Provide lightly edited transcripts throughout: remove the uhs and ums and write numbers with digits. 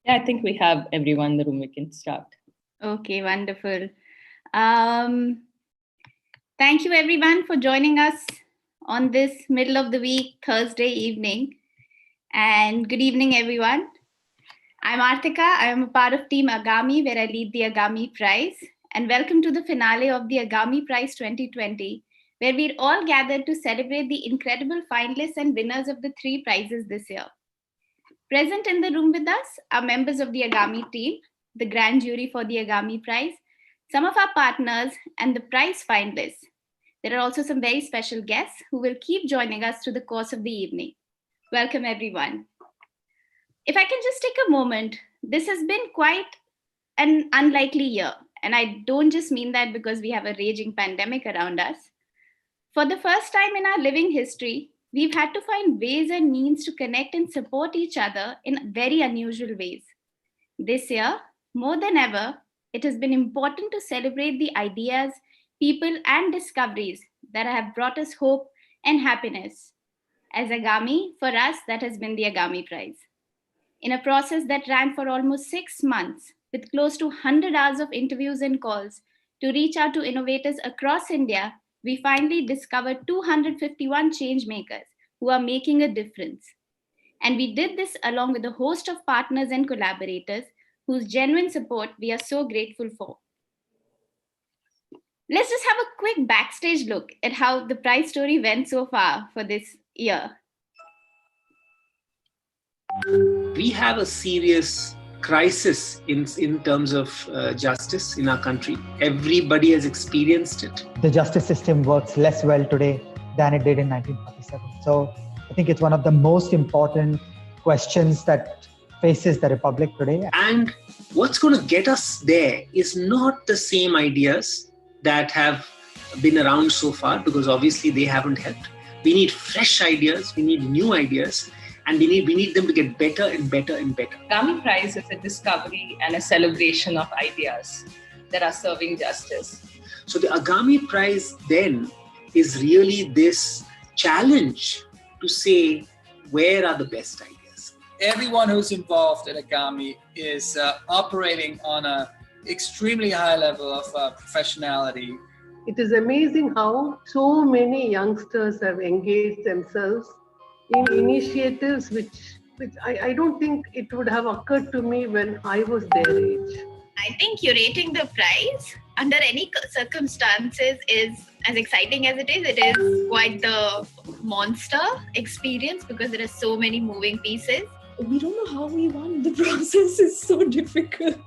Yeah, I think we have everyone in the room. We can start. Okay, wonderful. Um, Thank you, everyone, for joining us on this middle of the week, Thursday evening. And good evening, everyone. I'm Artika. I am a part of Team Agami, where I lead the Agami Prize. And welcome to the finale of the Agami Prize 2020, where we're all gathered to celebrate the incredible finalists and winners of the three prizes this year. Present in the room with us are members of the Agami team, the grand jury for the Agami Prize, some of our partners, and the prize finalists. There are also some very special guests who will keep joining us through the course of the evening. Welcome, everyone. If I can just take a moment, this has been quite an unlikely year. And I don't just mean that because we have a raging pandemic around us. For the first time in our living history, we've had to find ways and means to connect and support each other in very unusual ways. This year, more than ever, it has been important to celebrate the ideas, people, and discoveries that have brought us hope and happiness. As Agami, for us, that has been the Agami Prize. In a process that ran for almost 6 months, with close to 100 hours of interviews and calls to reach out to innovators across India, we finally discovered 251 change makers who are making a difference. And we did this along with a host of partners and collaborators whose genuine support we are so grateful for. Let's just have a quick backstage look at how the prize story went so far for this year. We have a serious crisis in terms of justice in our country. Everybody has experienced it. The justice system works less well today than it did in 1947. So I think it's one of the most important questions that faces the Republic today. And what's going to get us there is not the same ideas that have been around so far, because obviously they haven't helped. We need fresh ideas, we need new ideas, and we need them to get better and better and better. Agami Prize is a discovery and a celebration of ideas that are serving justice. So the Agami Prize then is really this challenge to say, where are the best ideas? Everyone who's involved in Agami is operating on an extremely high level of professionality. It is amazing how so many youngsters have engaged themselves in initiatives which I don't think it would have occurred to me when I was their age. I think curating the prize under any circumstances is as exciting as it is quite the monster experience because there are so many moving pieces. We don't know how we won. The process is so difficult.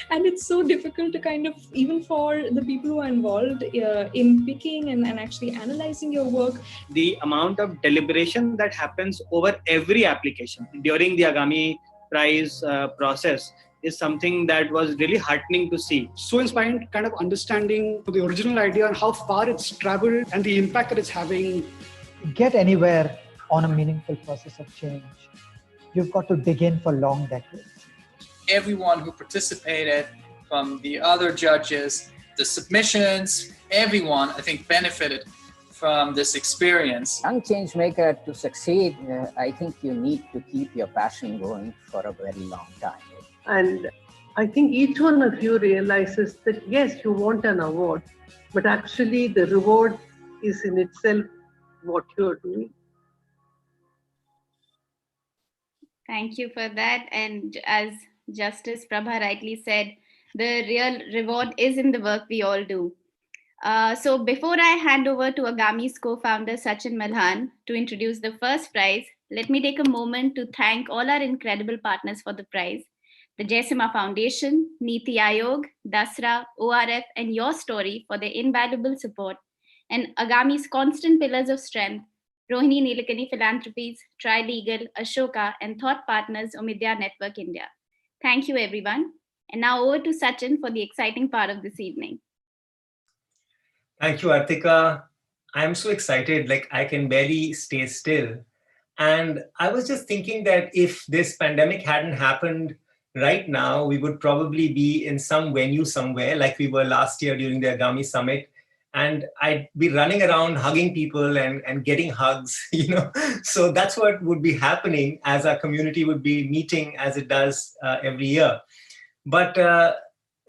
And it's so difficult to kind of, even for the people who are involved in picking and actually analyzing your work. The amount of deliberation that happens over every application during the Agami Prize process is something that was really heartening to see. So inspiring, kind of understanding the original idea and how far it's traveled and the impact that it's having. Get anywhere on a meaningful process of change, you've got to dig in for long decades. Everyone who participated, from the other judges, the submissions, everyone, I think, benefited from this experience. Young change maker, to succeed, I think you need to keep your passion going for a very long time. And I think each one of you realizes that, yes, you want an award, but actually the reward is in itself what you're doing. Thank you for that. And as Justice Prabha rightly said, the real reward is in the work we all do. So before I hand over to Agami's co-founder Sachin Malhan to introduce the first prize, let me take a moment to thank all our incredible partners for the prize. The Jaisima Foundation, Niti Aayog, Dasra, ORF, and Your Story for their invaluable support, and Agami's constant pillars of strength, Rohini Nilekani Philanthropies, Trilegal, Ashoka, and thought partners Omidya Network India. Thank you, everyone. And now over to Sachin for the exciting part of this evening. Thank you, Artika. I'm so excited, like I can barely stay still. And I was just thinking that if this pandemic hadn't happened right now, we would probably be in some venue somewhere like we were last year during the Agami Summit. and I'd be running around hugging people and getting hugs, So that's what would be happening as our community would be meeting as it does every year. But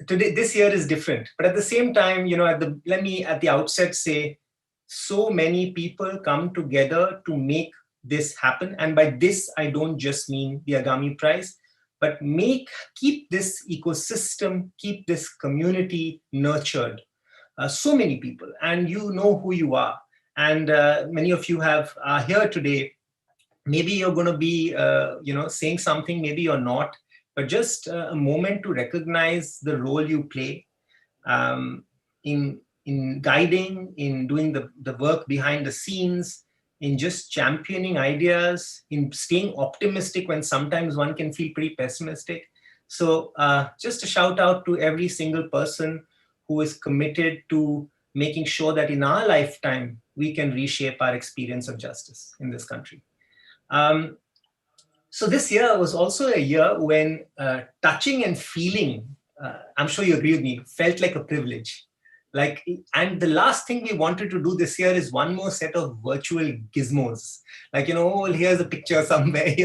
today, this year is different. But at the same time, let me at the outset say, so many people come together to make this happen. And by this, I don't just mean the Agami Prize, but keep this ecosystem, keep this community nurtured. So many people, and you know who you are. And many of you are here today. Maybe you're going to be, saying something, maybe you're not, but just a moment to recognize the role you play um, in guiding, in doing the work behind the scenes, in just championing ideas, in staying optimistic when sometimes one can feel pretty pessimistic. So just a shout out to every single person who is committed to making sure that in our lifetime, we can reshape our experience of justice in this country. So this year was also a year when touching and feeling, I'm sure you agree with me, felt like a privilege. And the last thing we wanted to do this year is one more set of virtual gizmos. Here's a picture somewhere.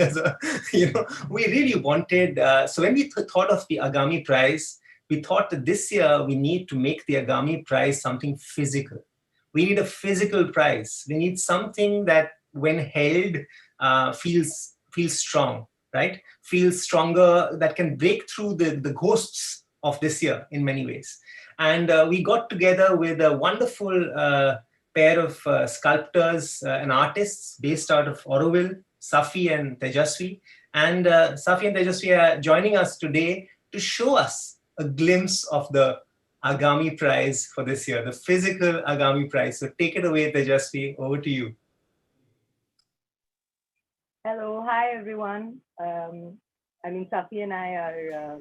We really wanted. So when we thought of the Agami Prize, we thought that this year we need to make the Agami Prize something physical. We need a physical prize. We need something that, when held, feels strong, right? Feels stronger, that can break through the ghosts of this year in many ways. And we got together with a wonderful pair of sculptors and artists based out of Auroville, Safi and Tejasvi. And Safi and Tejasvi are joining us today to show us a glimpse of the Agami Prize for this year, the physical Agami Prize. So take it away, Tejasvi, over to you. Hello, hi everyone. Safi and I are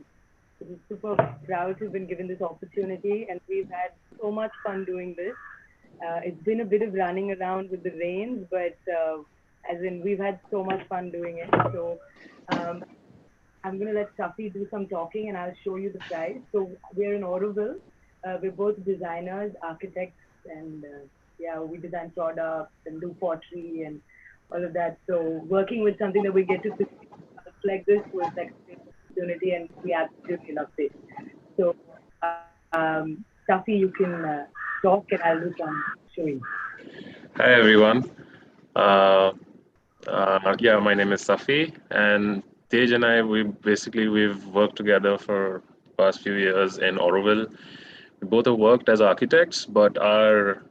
super proud to have been given this opportunity, and we've had so much fun doing this. It's been a bit of running around with the rains, but we've had so much fun doing it. So I'm going to let Safi do some talking, and I'll show you the prize. So we're in Auroville. We're both designers, architects, and we design products and do pottery and all of that. So working with something that we get to like this was like a great opportunity, and we absolutely loved it. So Safi, you can talk, and I'll do some showing. Hi everyone. My name is Safi, and Tej and I, we've worked together for the past few years in Auroville. We both have worked as architects, but our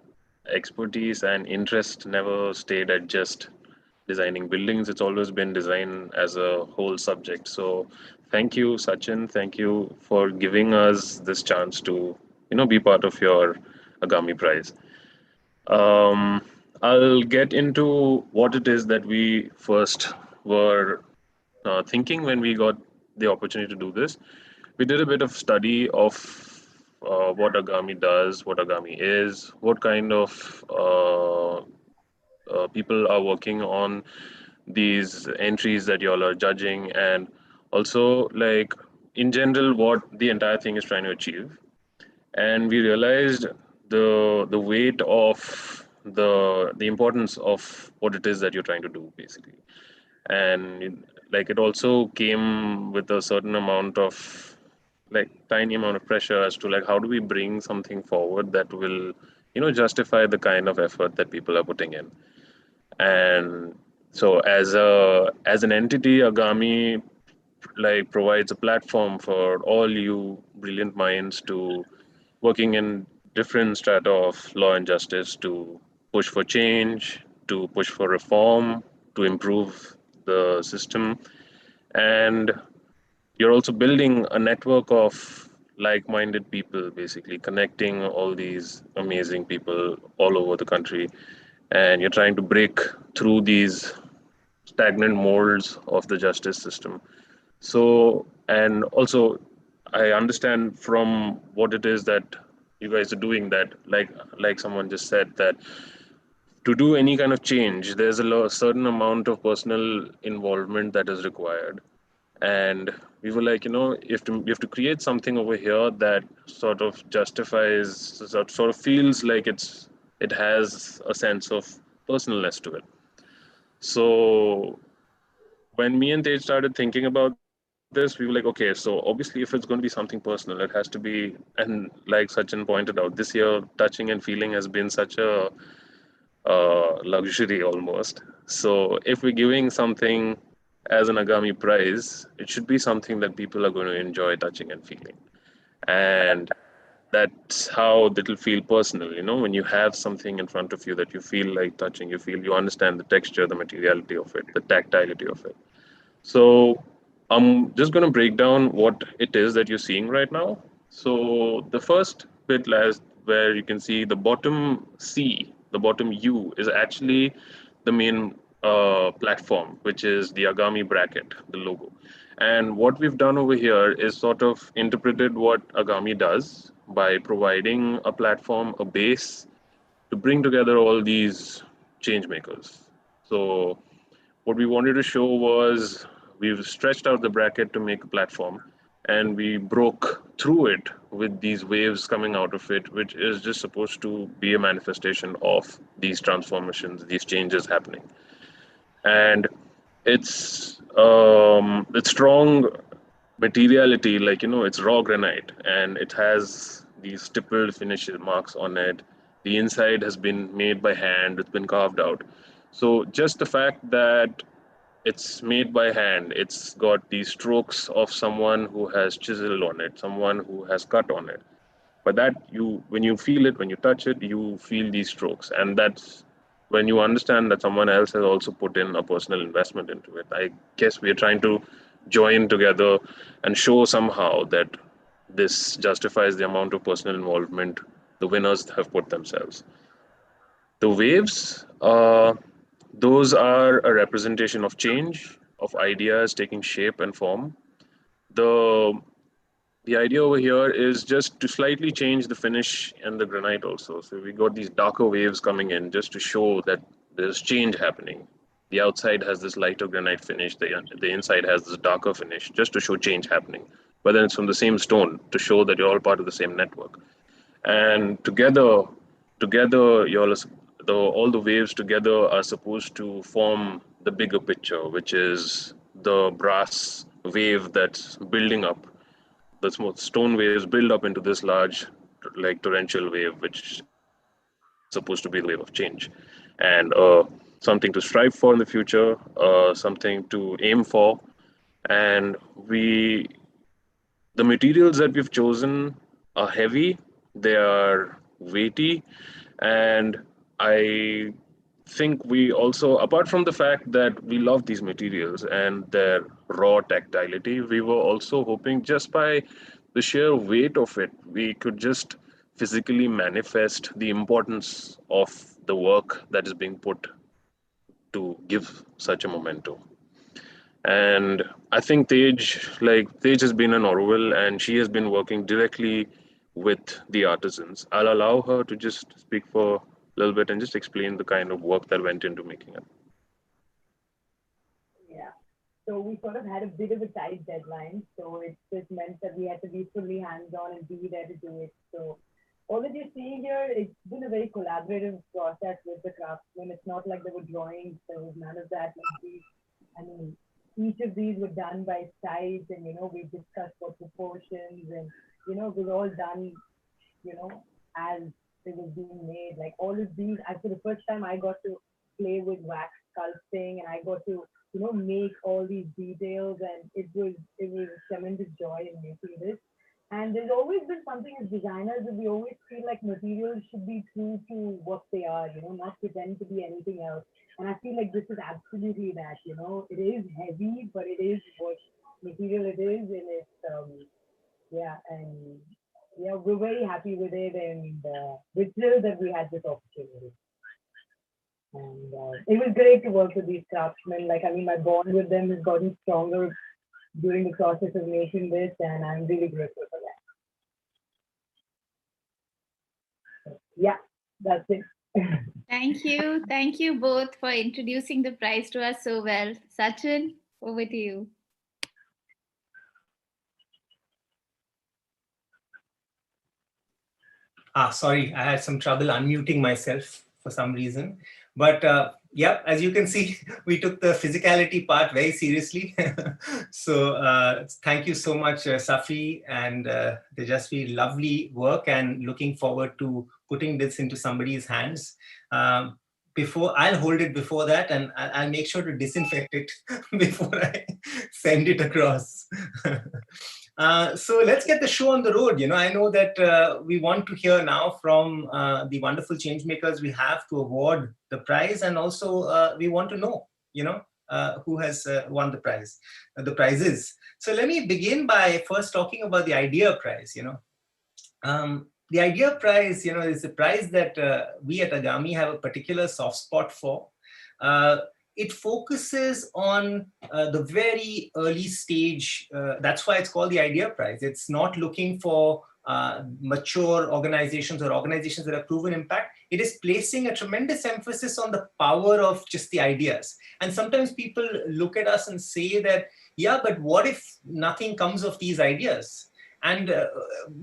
expertise and interest never stayed at just designing buildings. It's always been design as a whole subject. So thank you, Sachin. Thank you for giving us this chance to, be part of your Agami Prize. I'll get into what it is that we first were thinking when we got the opportunity to do this. We did a bit of study of what Agami does, what Agami is, what kind of people are working on these entries that y'all are judging, and also like in general what the entire thing is trying to achieve. And we realized the weight of the importance of what it is that you're trying to do, basically. And like it also came with a certain amount of tiny amount of pressure as to like how do we bring something forward that will justify the kind of effort that people are putting in. And so as an entity, Agami provides a platform for all you brilliant minds to working in different strata of law and justice to push for change, to push for reform, to improve the system. And you're also building a network of like-minded people, basically connecting all these amazing people all over the country. And you're trying to break through these stagnant molds of the justice system. So, and also I understand from what it is that you guys are doing that, like someone just said, that to do any kind of change, there's a certain amount of personal involvement that is required. And we were like, you have to create something over here that sort of justifies, sort of feels like it has a sense of personalness to it. So when me and Tej started thinking about this, we were like, okay, so obviously if it's going to be something personal, it has to be, and like Sachin pointed out, this year touching and feeling has been such a luxury almost. So if we're giving something as an Agami prize, it should be something that people are going to enjoy touching and feeling. And that's how it'll feel personal, when you have something in front of you that you feel like touching, you understand the texture, the materiality of it, the tactility of it. So I'm just going to break down what it is that you're seeing right now. So the first bit lies where you can see the bottom C, the bottom U is actually the main platform, which is the Agami bracket, the logo. And what we've done over here is sort of interpreted what Agami does by providing a platform, a base to bring together all these change makers. So what we wanted to show was we've stretched out the bracket to make a platform, and we broke through it with these waves coming out of it, which is just supposed to be a manifestation of these transformations, these changes happening. And it's strong materiality, like it's raw granite, and it has these stippled finish marks on it. The inside has been made by hand, it's been carved out. So just the fact that it's made by hand, it's got these strokes of someone who has chiseled on it, someone who has cut on it. But that when you feel it, when you touch it, you feel these strokes. And that's when you understand that someone else has also put in a personal investment into it. I guess we're trying to join together and show somehow that this justifies the amount of personal involvement the winners have put themselves. The waves, those are a representation of change, of ideas taking shape and form. The the idea over here is just to slightly change the finish and the granite also. So we got these darker waves coming in just to show that there's change happening. The outside has this lighter granite finish, the inside has this darker finish, just to show change happening. But then it's from the same stone to show that you're all part of the same network. And together, all the waves together are supposed to form the bigger picture, which is the brass wave that's building up. The small stone waves build up into this large, like torrential wave, which is supposed to be the wave of change, and something to strive for in the future, something to aim for. And the materials that we've chosen are heavy, they are weighty, and I think we also, apart from the fact that we love these materials and their raw tactility, we were also hoping just by the sheer weight of it, we could just physically manifest the importance of the work that is being put to give such a memento. And I think Tej has been an Orwell, and she has been working directly with the artisans. I'll allow her to just speak for a little bit and just explain the kind of work that went into making it. Yeah. So we sort of had a bit of a tight deadline. So it just meant that we had to be fully hands-on and be there to do it. So all that you're seeing here, it's been a very collaborative process with the craftsmen. It's not like there were drawings. There was none of that. Each of these were done by size, and we discussed what proportions, and it was all done, as it was being made. Like all of these, for the first time, I got to play with wax sculpting, and I got to make all these details, and it was a tremendous joy in making this. And there's always been something as designers that we always feel like materials should be true to what they are, not pretend to be anything else. And I feel like this is absolutely that, it is heavy, but it is what material it is. And it's, we're very happy with it. And we're thrilled that we had this opportunity. And it was great to work with these craftsmen. My bond with them has gotten stronger during the process of making this, and I'm really grateful for that. So, yeah, that's it. Thank you both for introducing the prize to us so well. Sachin, over to you. Sorry, I had some trouble unmuting myself for some reason. But yeah, as you can see, we took the physicality part very seriously. So thank you so much, Safi and Tejasvi. Lovely work, and looking forward to putting this into somebody's hands. Before I'll hold it before that, and I'll make sure to disinfect it before I send it across. So let's get the show on the road. I know that we want to hear now from the wonderful change makers we have to award the prize, and also we want to know, who has won the prize, the prizes. So let me begin by first talking about the idea prize. The idea prize, is a prize that we at Agami have a particular soft spot for. It focuses on the very early stage. That's why it's called the idea prize. It's not looking for mature organizations or organizations that have proven impact. It is placing a tremendous emphasis on the power of just the ideas. And sometimes people look at us and say that, yeah, but what if nothing comes of these ideas? And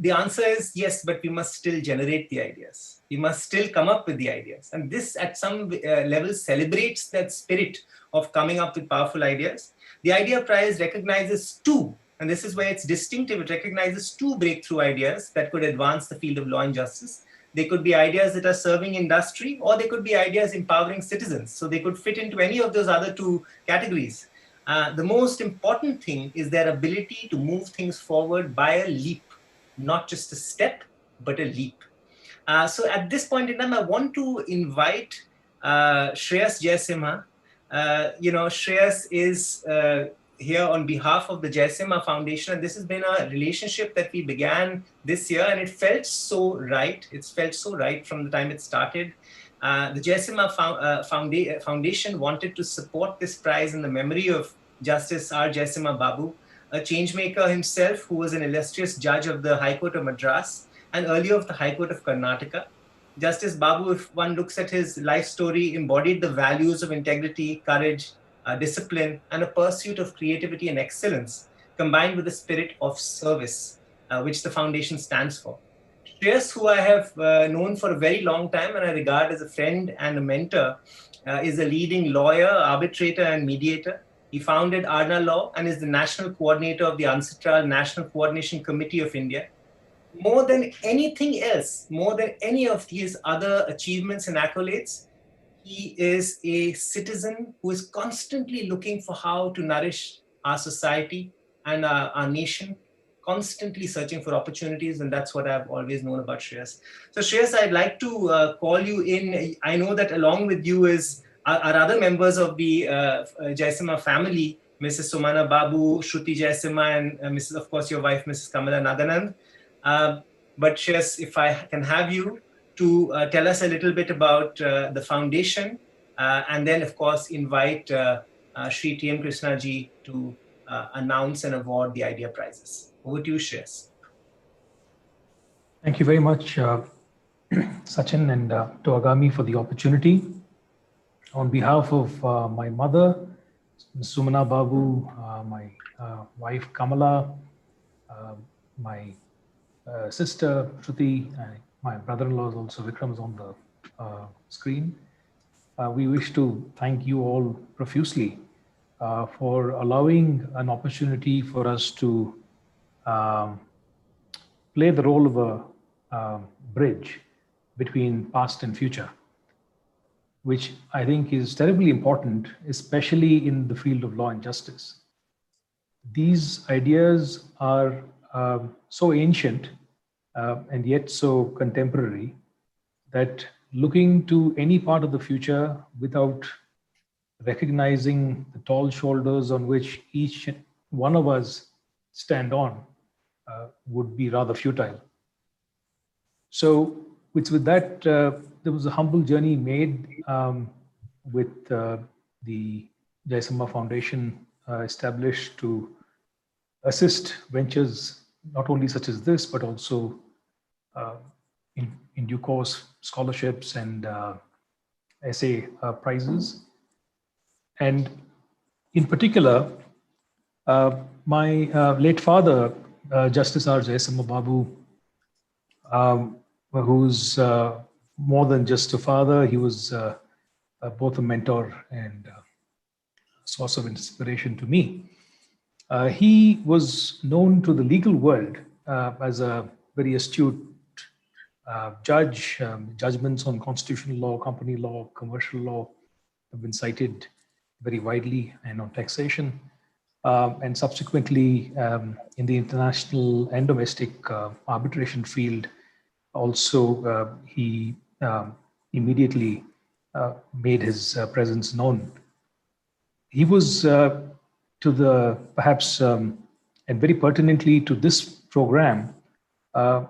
the answer is yes, but we must still generate the ideas. We must still come up with the ideas. And this at some level celebrates that spirit of coming up with powerful ideas. The Idea Prize recognizes two, and this is where it's distinctive. It recognizes two breakthrough ideas that could advance the field of law and justice. They could be ideas that are serving industry, or they could be ideas empowering citizens. So they could fit into any of those other two categories. The most important thing is their ability to move things forward by a leap, not just a step, but a leap. So at this point in time, I want to invite Shreyas Jaisimha. Shreyas is here on behalf of the Jaisimha Foundation, and this has been a relationship that we began this year, and it felt so right. It's felt so right from the time it started. The Jaisimha Foundation wanted to support this prize in the memory of Justice R. Jaisimha Babu, a changemaker himself who was an illustrious judge of the High Court of Madras and earlier of the High Court of Karnataka. Justice Babu, if one looks at his life story, embodied the values of integrity, courage, discipline, and a pursuit of creativity and excellence, combined with the spirit of service, which the foundation stands for. Shreyas, who I have known for a very long time and I regard as a friend and a mentor, is a leading lawyer, arbitrator, and mediator. He founded Arna Law and is the national coordinator of the Ancestral National Coordination Committee of India. More than anything else, more than any of his other achievements and accolades, he is a citizen who is constantly looking for how to nourish our society and our nation, constantly searching for opportunities, and that's what I've always known about Shreyas. So Shreyas, I'd like to call you in. I know that along with you are other members of the Jaisimha family, Mrs. Sumana Babu, Shruti Jaisimha, and Mrs. Of course, your wife, Mrs. Kamala Nadanand. But Shreyas, if I can have you to tell us a little bit about the foundation, and then, of course, invite Shri T.M. Krishna ji to announce and award the Idea Prizes. Over to you, Shreyas. Thank you very much, Sachin, and to Agami for the opportunity. On behalf of my mother, Sumana Babu, my wife Kamala, my sister Shruti, and my brother-in-law is also Vikram is on the screen. We wish to thank you all profusely for allowing an opportunity for us to play the role of a bridge between past and future, which I think is terribly important, especially in the field of law and justice. These ideas are so ancient and yet so contemporary that looking to any part of the future without recognizing the tall shoulders on which each one of us stand on would be rather futile. So with that, there was a humble journey made with the Jaisimha Foundation established to assist ventures not only such as this, but also in due course scholarships and essay prizes. And in particular, my late father, Justice R. Jaisimha Babu, who's more than just a father. He was both a mentor and source of inspiration to me. He was known to the legal world as a very astute judge. Judgments on constitutional law, company law, commercial law have been cited very widely, and on taxation. And subsequently, in the international and domestic arbitration field, also he immediately made his presence known. He was to the perhaps and very pertinently to this program a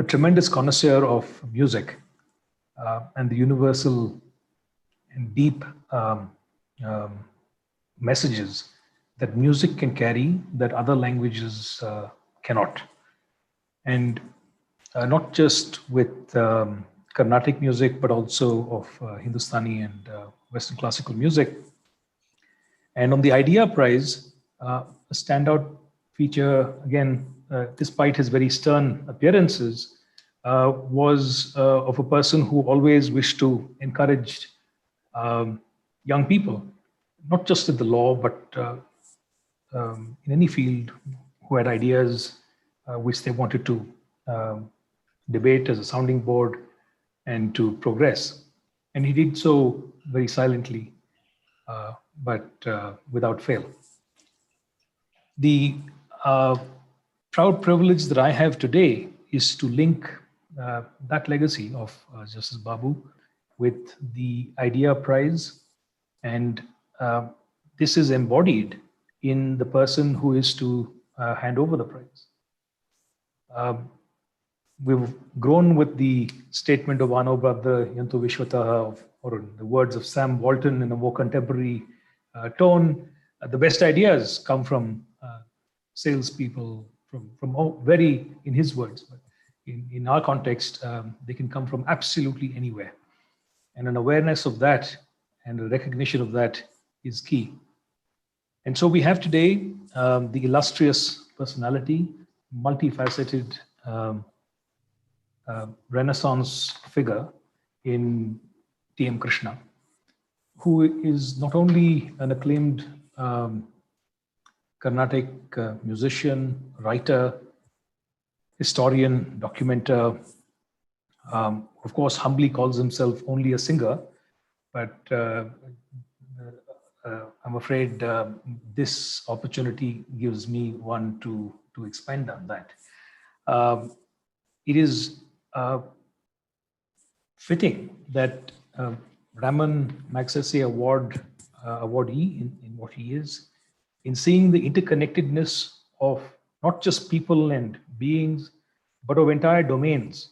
tremendous connoisseur of music and the universal and deep messages that music can carry that other languages cannot. And not just with Carnatic music, but also of Hindustani and Western classical music. And on the Idea Prize, a standout feature, again, despite his very stern appearances, was of a person who always wished to encourage young people, not just in the law, but in any field, who had ideas which they wanted to debate as a sounding board and to progress. And he did so very silently, but without fail. The proud privilege that I have today is to link that legacy of Justice Babu with the Idea Prize. And this is embodied in the person who is to hand over the prize. We've grown with the statement of Ano Brother Yanto Vishwataha, or the words of Sam Walton in a more contemporary tone. The best ideas come from salespeople, from very, in his words, but in our context, they can come from absolutely anywhere. And an awareness of that and a recognition of that is key. And so we have today the illustrious personality, multifaceted Renaissance figure in T.M. Krishna, who is not only an acclaimed Carnatic musician, writer, historian, documenter, of course, humbly calls himself only a singer, but I'm afraid this opportunity gives me one to expand on that. It is fitting that Raman Magsaysay awardee in what he is, in seeing the interconnectedness of not just people and beings, but of entire domains,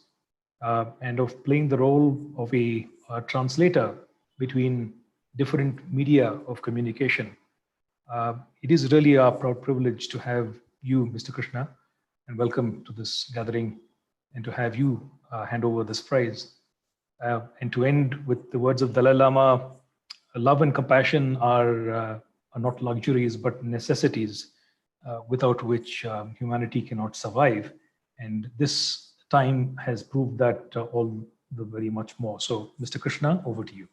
and of playing the role of a translator between different media of communication. It is really our proud privilege to have you, Mr. Krishna, and welcome to this gathering, and to have you hand over this prize. And to end with the words of Dalai Lama, love and compassion are not luxuries, but necessities without which humanity cannot survive. And this time has proved that all the very much more. So, Mr. Krishna, over to you.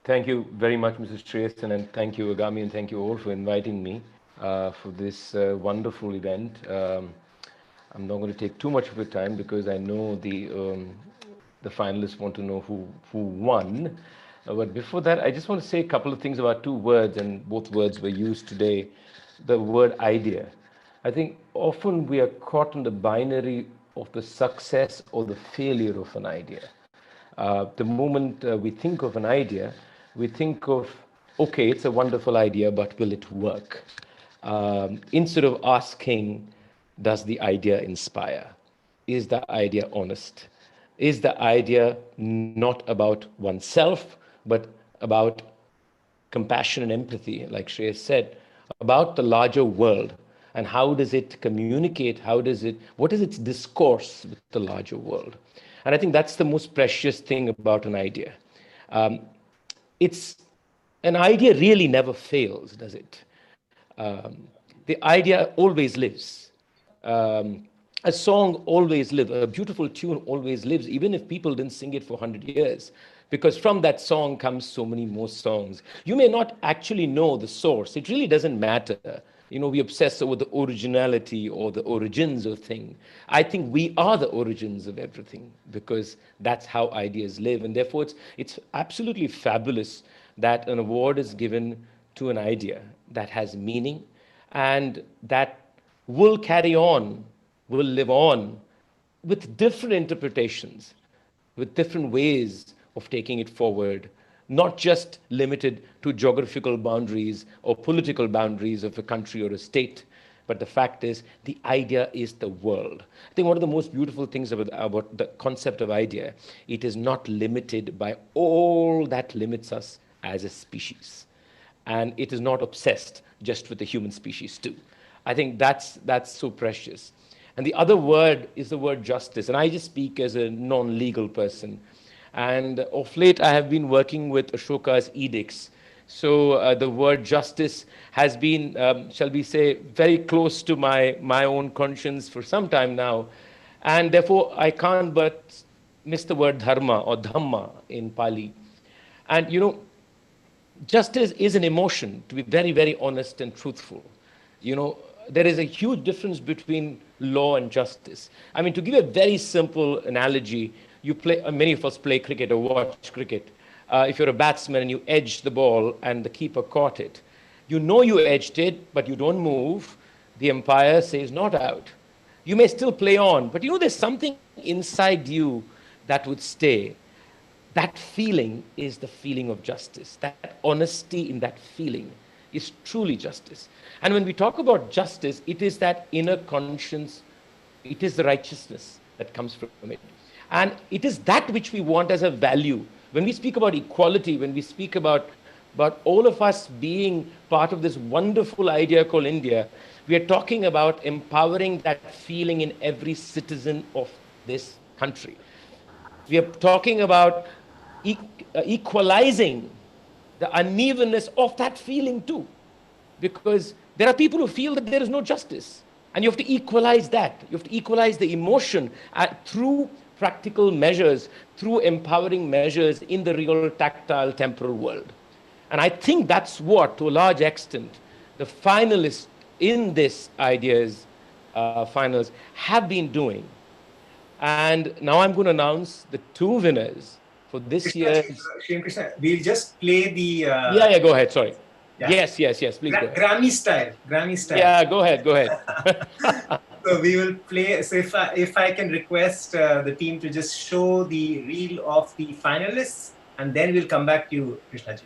Thank you very much, Mrs. Shreyas, and thank you, Agami, and thank you all for inviting me for this wonderful event. I'm not going to take too much of your time because I know the finalists want to know who won. But before that, I just want to say a couple of things about two words, and both words were used today. The word idea. I think often we are caught in the binary of the success or the failure of an idea. The moment we think of an idea, we think of, okay, it's a wonderful idea, but will it work? Instead of asking, does the idea inspire? Is the idea honest? Is the idea not about oneself, but about compassion and empathy, like Shreyas said, about the larger world? And how does it communicate? What is its discourse with the larger world? And I think that's the most precious thing about an idea. An idea really never fails, does it? The idea always lives. a song always lives, a beautiful tune always lives, even if people didn't sing it for 100 years. Because from that song comes so many more songs. You may not actually know the source. It really doesn't matter. We obsess over the originality or the origins of thing. I think we are the origins of everything because that's how ideas live. And therefore, it's absolutely fabulous that an award is given to an idea that has meaning and that will carry on, will live on with different interpretations, with different ways of taking it forward, not just limited to geographical boundaries or political boundaries of a country or a state. But the fact is, the idea is the world. I think one of the most beautiful things about the concept of idea, it is not limited by all that limits us as a species. And it is not obsessed just with the human species too. I think that's so precious. And the other word is the word justice. And I just speak as a non-legal person. And of late, I have been working with Ashoka's edicts. So the word justice has been, shall we say, very close to my own conscience for some time now. And therefore, I can't but miss the word dharma or dhamma in Pali. And justice is an emotion, to be very, very honest and truthful. There is a huge difference between law and justice. I mean, to give a very simple analogy, many of us play cricket or watch cricket. If you're a batsman and you edged the ball and the keeper caught it, you edged it, but you don't move. The umpire says not out. You may still play on, but there's something inside you that would stay. That feeling is the feeling of justice. That honesty in that feeling is truly justice. And when we talk about justice, it is that inner conscience, it is the righteousness that comes from it. And it is that which we want as a value. When we speak about equality, when we speak about all of us being part of this wonderful idea called India, we are talking about empowering that feeling in every citizen of this country. We are talking about equalizing the unevenness of that feeling too. Because there are people who feel that there is no justice. And you have to equalize that. You have to equalize the emotion through practical measures, through empowering measures in the real tactile temporal world. And I think that's what, to a large extent, the finalists in this ideas finals have been doing. And now I'm going to announce the two winners for this year's... Krishna, we'll just play the... Yeah, go ahead, sorry. Yeah. Yes, please go ahead. Grammy style. Yeah, go ahead. So we will play. So if I can request the team to just show the reel of the finalists, and then we'll come back to you, Krishnaji.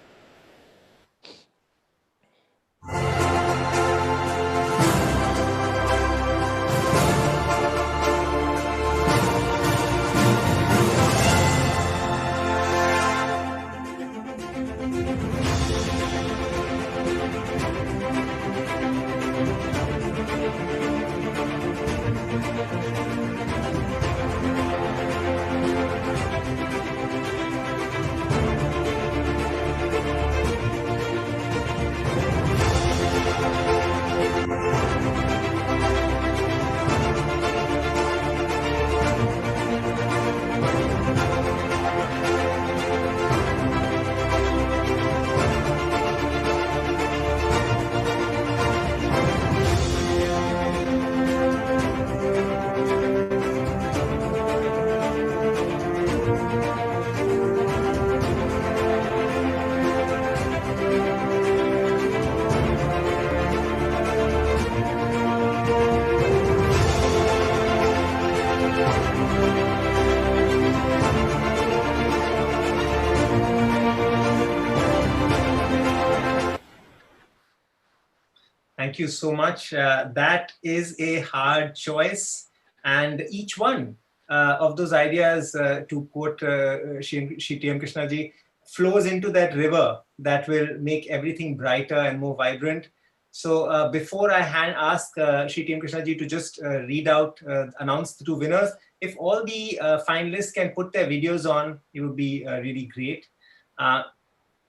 Thank you so much. That is a hard choice. And each one of those ideas, to quote Shri T.M. Krishnaji, flows into that river that will make everything brighter and more vibrant. So before I ask Shri T.M. Krishnaji to just announce the two winners, if all the finalists can put their videos on, it would be really great.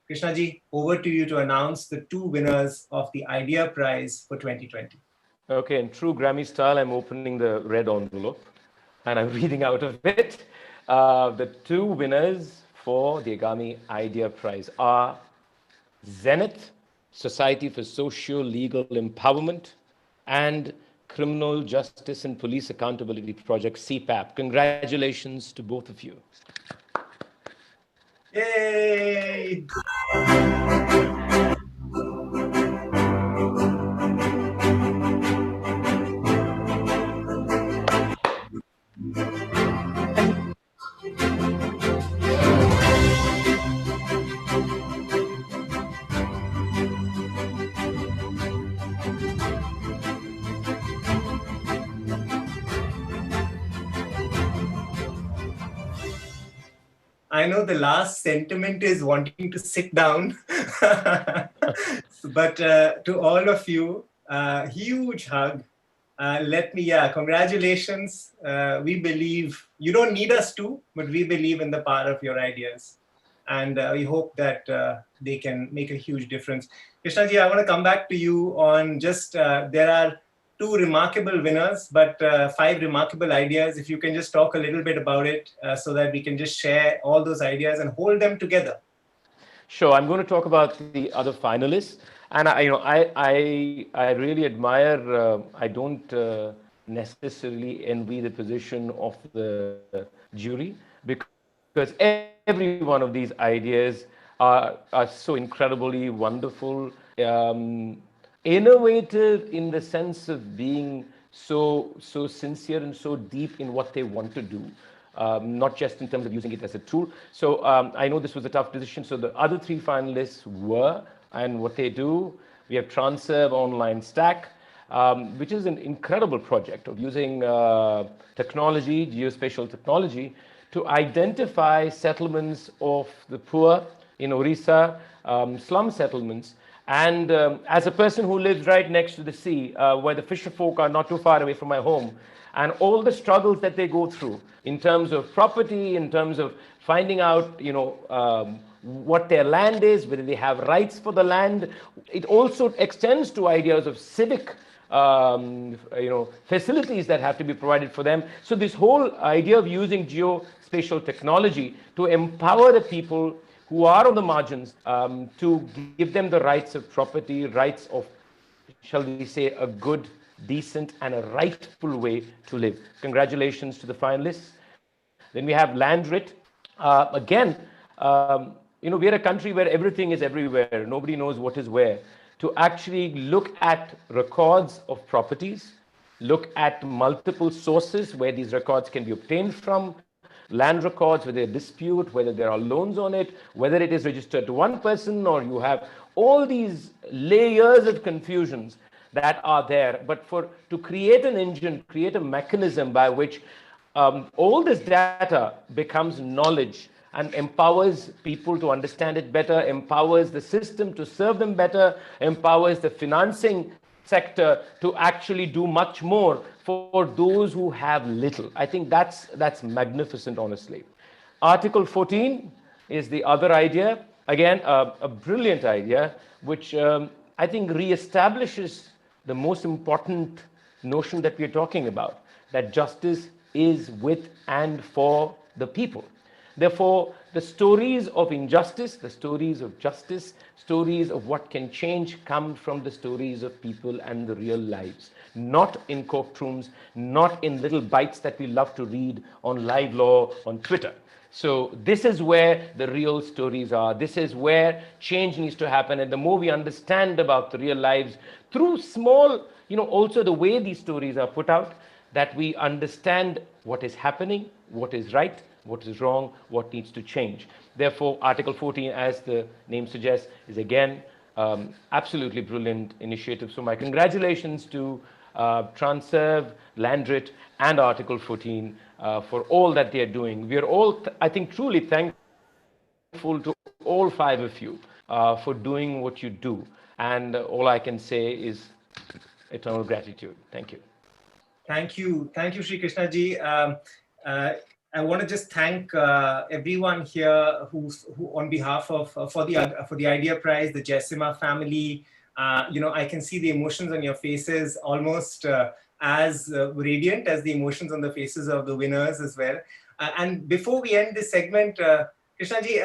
Krishnaji, over to you to announce the two winners of the Idea Prize for 2020. Okay, in true Grammy style, I'm opening the red envelope and I'm reading out of it. The two winners for the Agami Idea Prize are Zenith, Society for Socio-Legal Empowerment, and Criminal Justice and Police Accountability Project, CPAP. Congratulations to both of you. Yay! I know the last sentiment is wanting to sit down, but to all of you, huge hug. Congratulations. We believe, you don't need us to, but we believe in the power of your ideas. And we hope that they can make a huge difference. Krishnaji, I want to come back to you on just, there are two remarkable winners, but 5 remarkable ideas. If you can just talk a little bit about it so that we can just share all those ideas and hold them together. Sure, I'm going to talk about the other finalists, and I really admire. I don't necessarily envy the position of the jury, because every one of these ideas are so incredibly wonderful, innovative in the sense of being so sincere and so deep in what they want to do. Not just in terms of using it as a tool. So I know this was a tough decision. So the other 3 finalists were, and what they do, we have Transerve Online Stack, which is an incredible project of using technology, geospatial technology, to identify settlements of the poor in Orissa, slum settlements. And as a person who lives right next to the sea, where the fisher folk are not too far away from my home, and all the struggles that they go through in terms of property, in terms of finding out, what their land is, whether they have rights for the land. It also extends to ideas of civic facilities that have to be provided for them. So this whole idea of using geospatial technology to empower the people who are on the margins, to give them the rights of property, rights of, shall we say, a good, decent, and a rightful way to live. Congratulations to the finalists. Then we have Landwrit. Again, we're a country where everything is everywhere. Nobody knows what is where. To actually look at records of properties, look at multiple sources where these records can be obtained from, land records, whether they dispute, whether there are loans on it, whether it is registered to one person, or you have all these layers of confusions that are there. But to create an engine, create a mechanism by which all this data becomes knowledge and empowers people to understand it better, empowers the system to serve them better, empowers the financing sector to actually do much more for those who have little. I think that's magnificent, honestly. Article 14 is the other idea. Again, a brilliant idea, which I think reestablishes the most important notion that we're talking about, that justice is with and for the people. Therefore, the stories of injustice, the stories of justice, stories of what can change come from the stories of people and the real lives. Not in courtrooms, not in little bites that we love to read on live law on Twitter. So this is where the real stories are. This is where change needs to happen. And the more we understand about the real lives through small, also the way these stories are put out, that we understand what is happening, what is right, what is wrong, what needs to change. Therefore, Article 14, as the name suggests, is again absolutely brilliant initiative. So my congratulations to Transerve, Landwrit, and Article 14 for all that they are doing. We are all, I think, truly thankful to all 5 of you for doing what you do. And all I can say is eternal gratitude. Thank you. Thank you, Shri Krishna ji. I want to just thank everyone here who on behalf of for the Idea Prize, the Jessima family, I can see the emotions on your faces almost as radiant as the emotions on the faces of the winners as well. And before we end this segment, Krishnaji,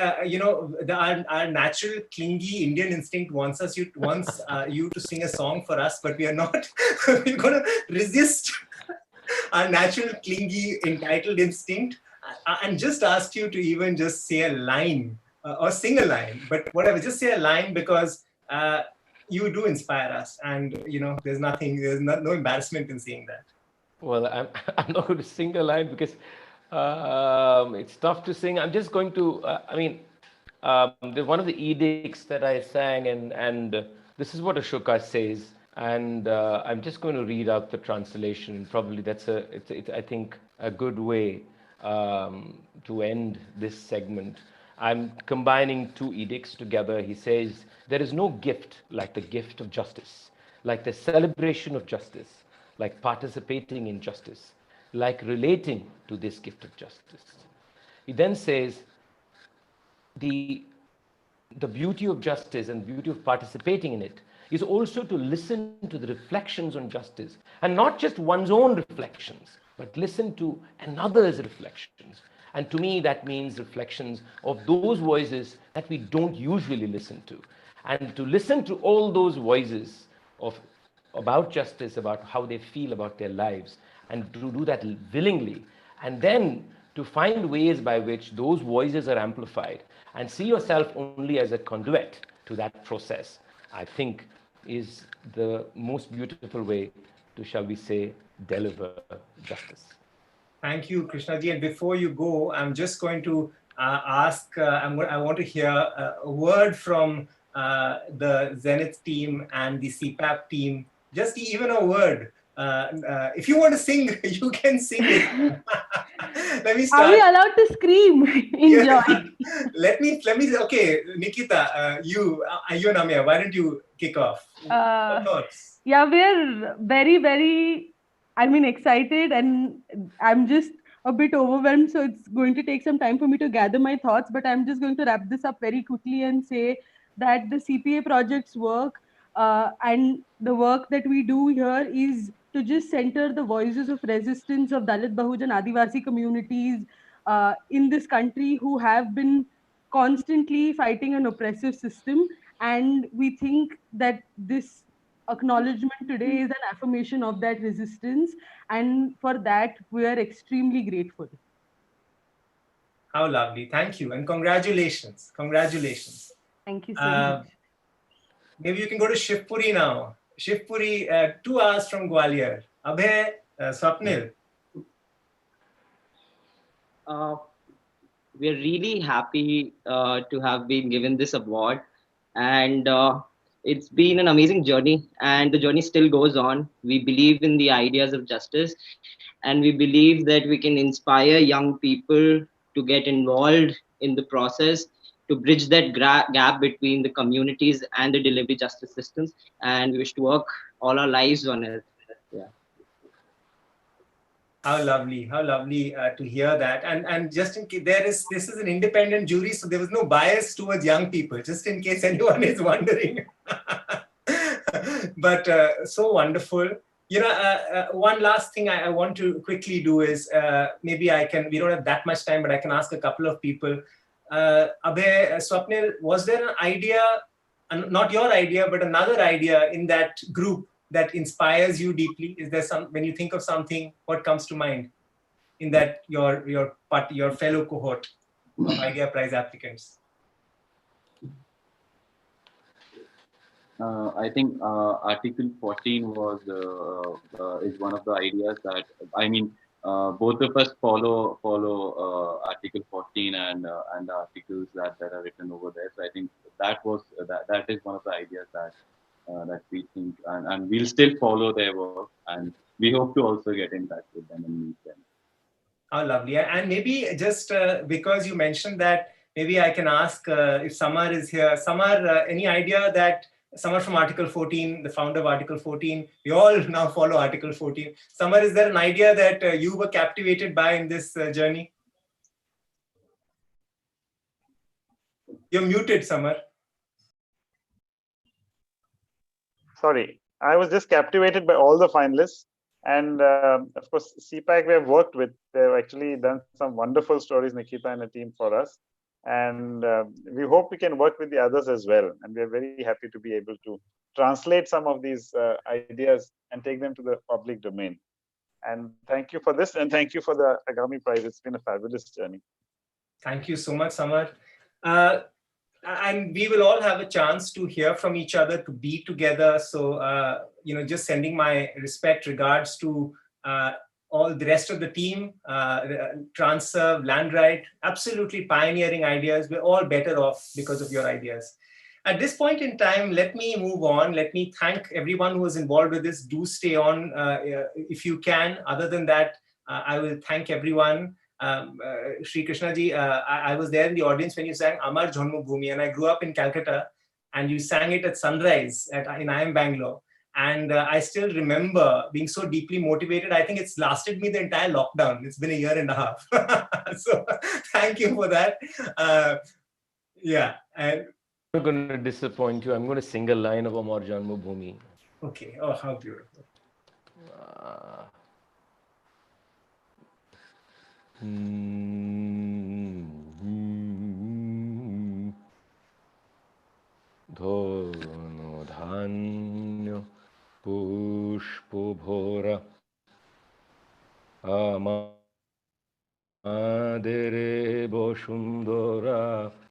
our natural clingy Indian instinct wants you to sing a song for us, but we are not. We're going to resist our natural clingy entitled instinct and just ask you to even just say a line or sing a line, but whatever, just say a line because you do inspire us, and there's no embarrassment in saying that. Well, I'm not going to sing a line because it's tough to sing. I'm just going to, there's one of the edicts that I sang, and this is what Ashoka says, and I'm just going to read out the translation. Probably that's I think, a good way to end this segment. I'm combining two edicts together. He says, there is no gift like the gift of justice, like the celebration of justice, like participating in justice, like relating to this gift of justice. He then says, the beauty of justice and the beauty of participating in it is also to listen to the reflections on justice, and not just one's own reflections, but listen to another's reflections. And to me, that means reflections of those voices that we don't usually listen to. And to listen to all those voices about justice, about how they feel about their lives, and to do that willingly, and then to find ways by which those voices are amplified, and see yourself only as a conduit to that process, I think is the most beautiful way to, shall we say, deliver justice. Thank you, Krishnaji. And before you go, I'm just going to ask, I want to hear a word from the Zenith team and the CPAP team, just even a word. If you want to sing, you can sing it. Let me start. Are we allowed to scream in joy? Let me. Okay, Nikita, you and Amya, why don't you kick off? Thoughts? Yeah, we're very, very, excited, and I'm just a bit overwhelmed. So it's going to take some time for me to gather my thoughts, but I'm just going to wrap this up very quickly and say that the CPA project's work and the work that we do here is to just center the voices of resistance of Dalit, Bahujan, Adivasi communities in this country who have been constantly fighting an oppressive system. And we think that this acknowledgement today is an affirmation of that resistance. And for that, we are extremely grateful. How lovely. Thank you. And congratulations. Congratulations. Thank you so much. Maybe you can go to Shivpuri now. Shivpuri, 2 hours from Gwalior. Abhay, Swapnil. We're really happy to have been given this award, and it's been an amazing journey, and the journey still goes on. We believe in the ideas of justice, and we believe that we can inspire young people to get involved in the process, to bridge that gap between the communities and the delivery justice systems, and we wish to work all our lives on it. Yeah. How lovely to hear that. And just in case this is an independent jury, so there was no bias towards young people, just in case anyone is wondering. But so wonderful. One last thing I want to quickly do is maybe we don't have that much time, but I can ask a couple of people. Abhay, Swapnil, was there an idea, not your idea, but another idea in that group that inspires you deeply? Is there when you think of something, what comes to mind in that your fellow cohort of Idea Prize applicants? I think Article 14 is one of the ideas that, both of us follow Article 14 and the articles that are written over there. So I think that is one of the ideas that we think, and we'll still follow their work, and we hope to also get in touch with them and meet them. How lovely. And maybe just because you mentioned that, maybe I can ask if Samar is here. Samar, any idea that Samar from Article 14, the founder of Article 14, we all now follow Article 14. Samar, is there an idea that you were captivated by in this journey? You're muted, Samar. sorry, I was just captivated by all the finalists. And of course, CPAC we have worked with. They've actually done some wonderful stories, Nikita and the team, for us. And we hope we can work with the others as well. And we are very happy to be able to translate some of these ideas and take them to the public domain. And thank you for this. And thank you for the Agami Prize. It's been a fabulous journey. Thank you so much, Samar. And we will all have a chance to hear from each other, to be together. So, just sending my respect, regards to all the rest of the team, Transserve, Landright, absolutely pioneering ideas. We're all better off because of your ideas. At this point in time, let me move on. Let me thank everyone who was involved with this. Do stay on if you can. Other than that, I will thank everyone. Shri Krishna ji, I was there in the audience when you sang Amar Janmabhoomi, and I grew up in Calcutta, and you sang it at sunrise in I Am Bangalore. And I still remember being so deeply motivated. I think it's lasted me the entire lockdown. It's been a year and a half. So thank you for that. And I'm not going to disappoint you. I'm going to sing a line of Amar Janmabhoomi. Okay. Oh, how beautiful. Dhono dhanyo pushpo bhora amadere bosundora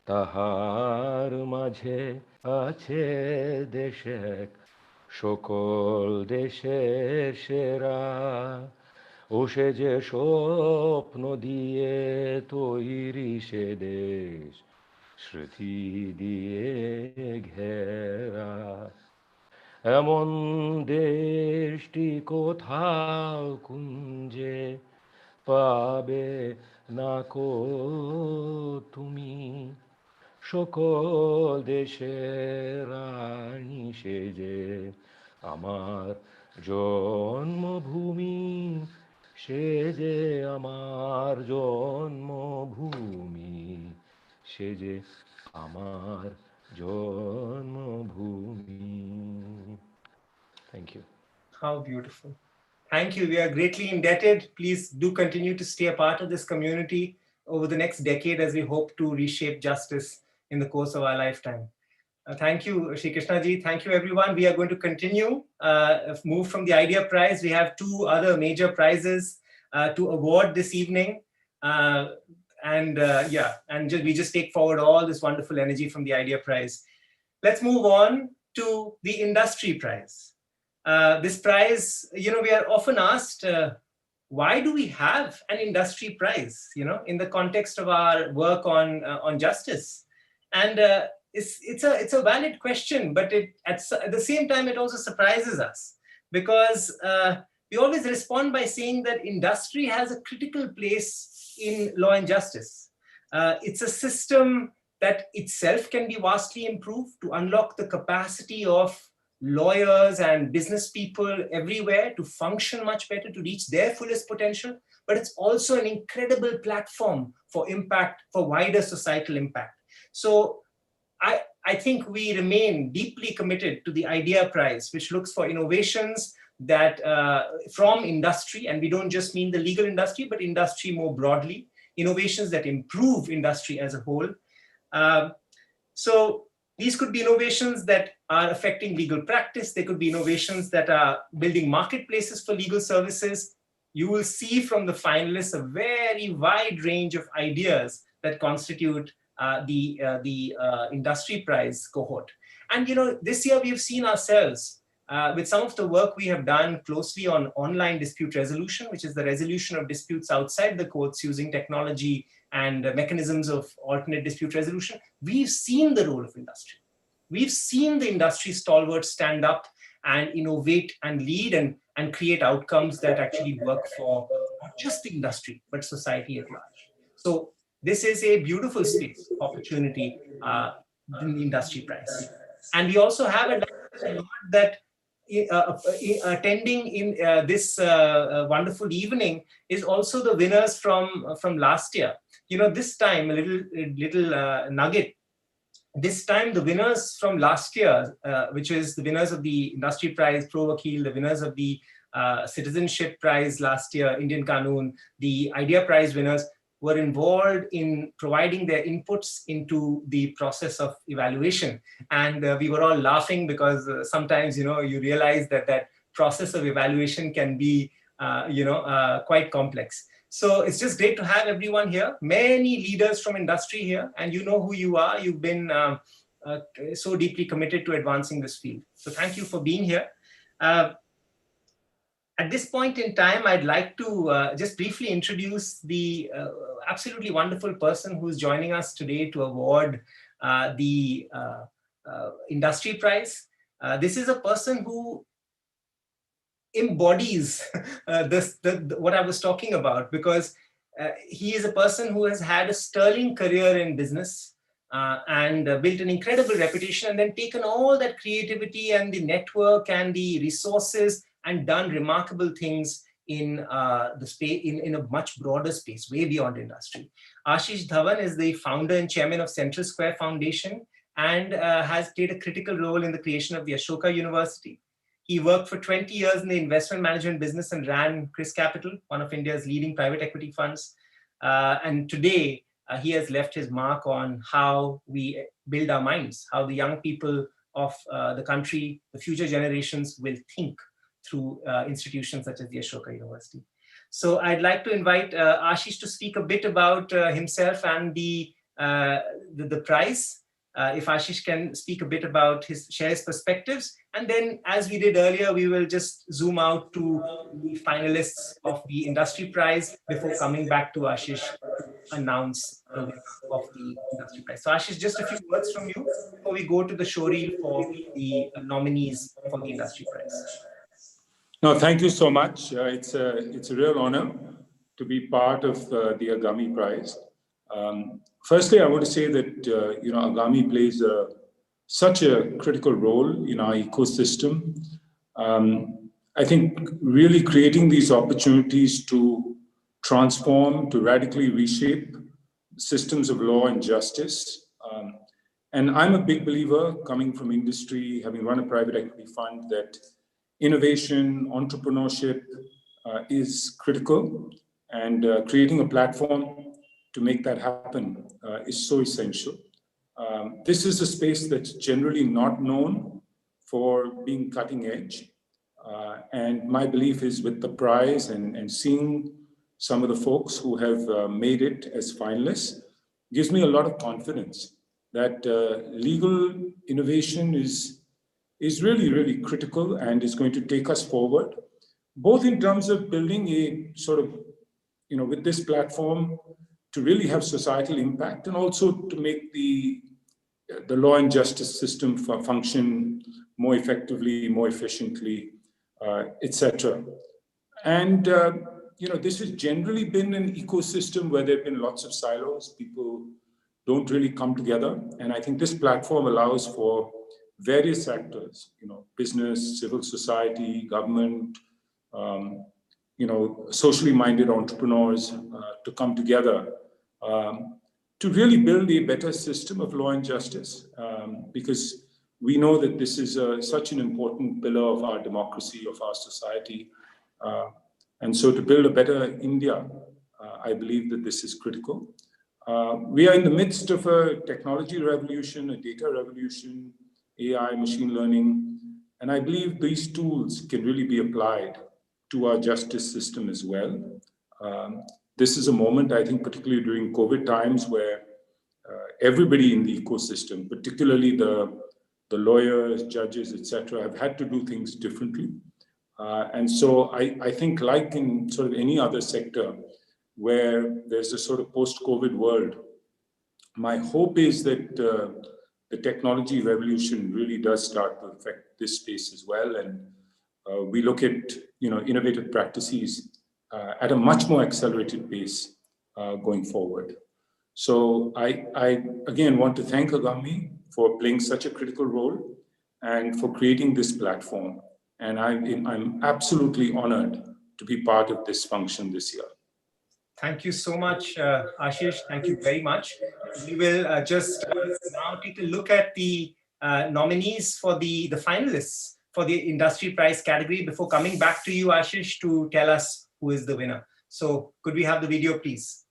tahar majhe ache deshek shokol desher shera ও সে যে স্বপ্ন দিয়ে তৈরি সে দেশ স্মৃতি দিয়ে ঘেরা এমন দেশটি কোথাও কুঞ্জে পাবে না কো তুমি সকল দেশের রানী সেজে আমার জন্মভূমি সে যে আমার জন্মভূমি সে যে আমার জন্মভূমি Thank you. How beautiful. Thank you. We are greatly indebted. Please do continue to stay a part of this community over the next decade as we hope to reshape justice in the course of our lifetime. Thank you, Shri Krishna ji. Thank you, everyone. We are going to continue, move from the Idea Prize. We have two other major prizes to award this evening. We just take forward all this wonderful energy from the Idea Prize. Let's move on to the Industry Prize. This prize, we are often asked, why do we have an industry prize, in the context of our work on justice? And it's a valid question, but at the same time, it also surprises us because we always respond by saying that industry has a critical place in law and justice. It's a system that itself can be vastly improved to unlock the capacity of lawyers and business people everywhere to function much better, to reach their fullest potential. But it's also an incredible platform for impact, for wider societal impact. So I think we remain deeply committed to the Idea Prize, which looks for innovations that from industry, and we don't just mean the legal industry, but industry more broadly, innovations that improve industry as a whole. So these could be innovations that are affecting legal practice. They could be innovations that are building marketplaces for legal services. You will see from the finalists a very wide range of ideas that constitute the Industry Prize cohort. And this year we have seen ourselves with some of the work we have done closely on online dispute resolution, which is the resolution of disputes outside the courts using technology and mechanisms of alternate dispute resolution. We've seen the role of industry. We've seen the industry stalwarts stand up and innovate and lead and create outcomes that actually work for not just the industry, but society at large. So this is a beautiful space opportunity in the Industry Prize. And we also have a that attending in this wonderful evening is also the winners from last year. This time, a little nugget. this time the winners from last year, which is the winners of the Industry Prize, Pro Vakil, the winners of the Citizenship Prize last year, Indian Qanun, the Idea Prize winners, were involved in providing their inputs into the process of evaluation. And we were all laughing because sometimes, you realize that that process of evaluation can be, quite complex. So it's just great to have everyone here, many leaders from industry here, and you know who you are. You've been so deeply committed to advancing this field. So thank you for being here. At this point in time, I'd like to just briefly introduce the absolutely wonderful person who's joining us today to award the Industry Prize. This is a person who embodies what I was talking about, because he is a person who has had a sterling career in business and built an incredible reputation, and then taken all that creativity and the network and the resources and done remarkable things in the space, in a much broader space, way beyond industry. Ashish Dhawan is the founder and chairman of Central Square Foundation and has played a critical role in the creation of the Ashoka University. He worked for 20 years in the investment management business and ran Chris Capital, one of India's leading private equity funds. And today, he has left his mark on how we build our minds, how the young people of the country, the future generations will think through institutions such as the Ashoka University. So I'd like to invite Ashish to speak a bit about himself and the prize. If Ashish can speak a bit about share his perspectives. And then, as we did earlier, we will just zoom out to the finalists of the Industry Prize before coming back to Ashish to announce the winner of the Industry Prize. So Ashish, just a few words from you before we go to the showreel for the nominees for the Industry Prize. No, thank you so much. It's a real honor to be part of the Agami Prize. Firstly, I want to say that Agami plays such a critical role in our ecosystem. I think really creating these opportunities to transform, to radically reshape systems of law and justice. And I'm a big believer, coming from industry, having run a private equity fund, that innovation, entrepreneurship is critical, and creating a platform to make that happen is so essential. This is a space that's generally not known for being cutting edge. And my belief is, with the prize and seeing some of the folks who have made it as finalists, gives me a lot of confidence that legal innovation is really, really critical and is going to take us forward, both in terms of building a sort of, with this platform, to really have societal impact, and also to make the law and justice system function more effectively, more efficiently, etc. And this has generally been an ecosystem where there have been lots of silos. People don't really come together, and I think this platform allows for various actors, business, civil society, government, socially minded entrepreneurs to come together to really build a better system of law and justice, because we know that this is such an important pillar of our democracy, of our society. And so to build a better India, I believe that this is critical. We are in the midst of a technology revolution, a data revolution, AI, machine learning, and I believe these tools can really be applied to our justice system as well. This is a moment, I think, particularly during COVID times, where everybody in the ecosystem, particularly the lawyers, judges, etc., have had to do things differently. And so I think, like in sort of any other sector where there's a sort of post-COVID world, my hope is that the technology revolution really does start to affect this space as well. And we look at innovative practices at a much more accelerated pace going forward. So I again want to thank Agami for playing such a critical role and for creating this platform. And I'm absolutely honored to be part of this function this year. Thank you so much, Ashish. Thank you very much. We will just now take a look at the nominees for the finalists for the industry prize category before coming back to you, Ashish, to tell us who is the winner. So could we have the video, please?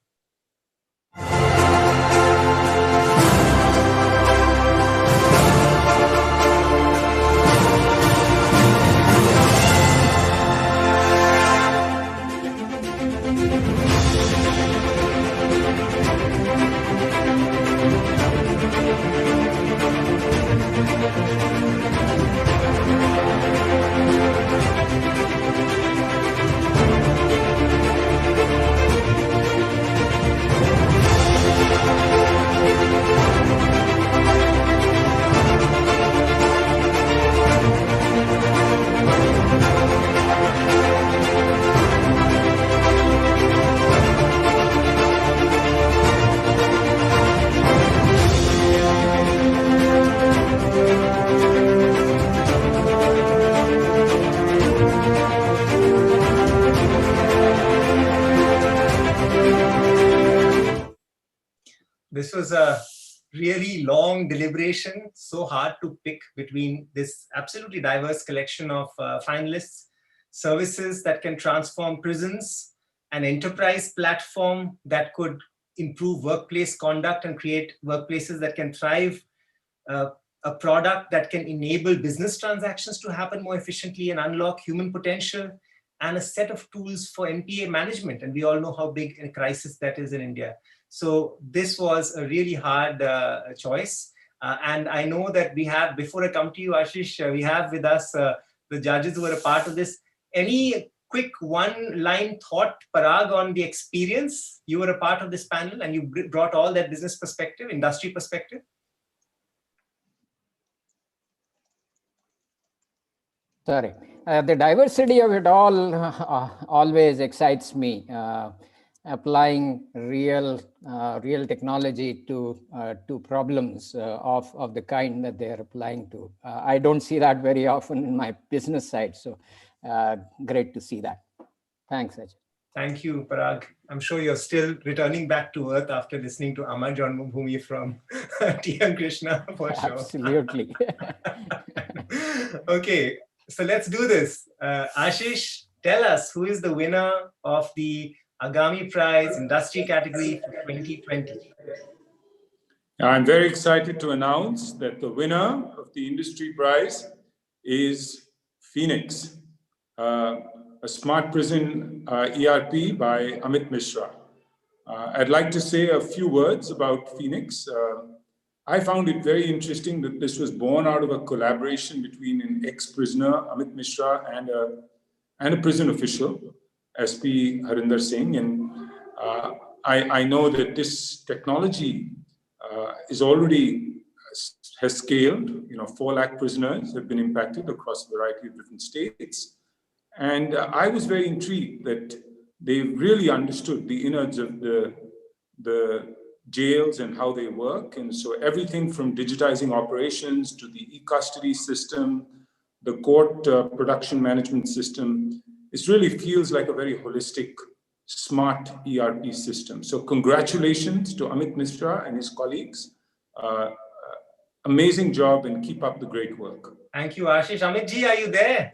This was a really long deliberation, so hard to pick between this absolutely diverse collection of finalists, services that can transform prisons, an enterprise platform that could improve workplace conduct and create workplaces that can thrive, a product that can enable business transactions to happen more efficiently and unlock human potential, and a set of tools for NPA management. And we all know how big a crisis that is in India. So this was a really hard choice. And I know that we have, before I come to you, Ashish, we have with us the judges who were a part of this. Any quick one-line thought, Parag, on the experience? You were a part of this panel and you brought all that business perspective, industry perspective. Sorry. The diversity of it all always excites me. Applying real technology to problems of the kind that they are applying to. I don't see that very often in my business side. So great to see that. Thanks, Ajay. Thank you, Parag. I'm sure you're still returning back to earth after listening to Amar Janmabhoomi from T.M. Krishna, for sure. Absolutely. Okay, so let's do this. Ashish, tell us who is the winner of the Agami Prize Industry category for 2020. I'm very excited to announce that the winner of the Industry Prize is Phoenix, a smart prison ERP by Amit Mishra. I'd like to say a few words about Phoenix. I found it very interesting that this was born out of a collaboration between an ex-prisoner, Amit Mishra, and a prison official, SP Harinder Singh. And I know that this technology is already has scaled. 4 lakh prisoners have been impacted across a variety of different states. And I was very intrigued that they really understood the innards of the jails and how they work. And so everything from digitizing operations to the e-custody system, the court production management system, it really feels like a very holistic, smart ERP system. So congratulations to Amit Mishra and his colleagues. Amazing job and keep up the great work. Thank you, Ashish. Amit ji, are you there?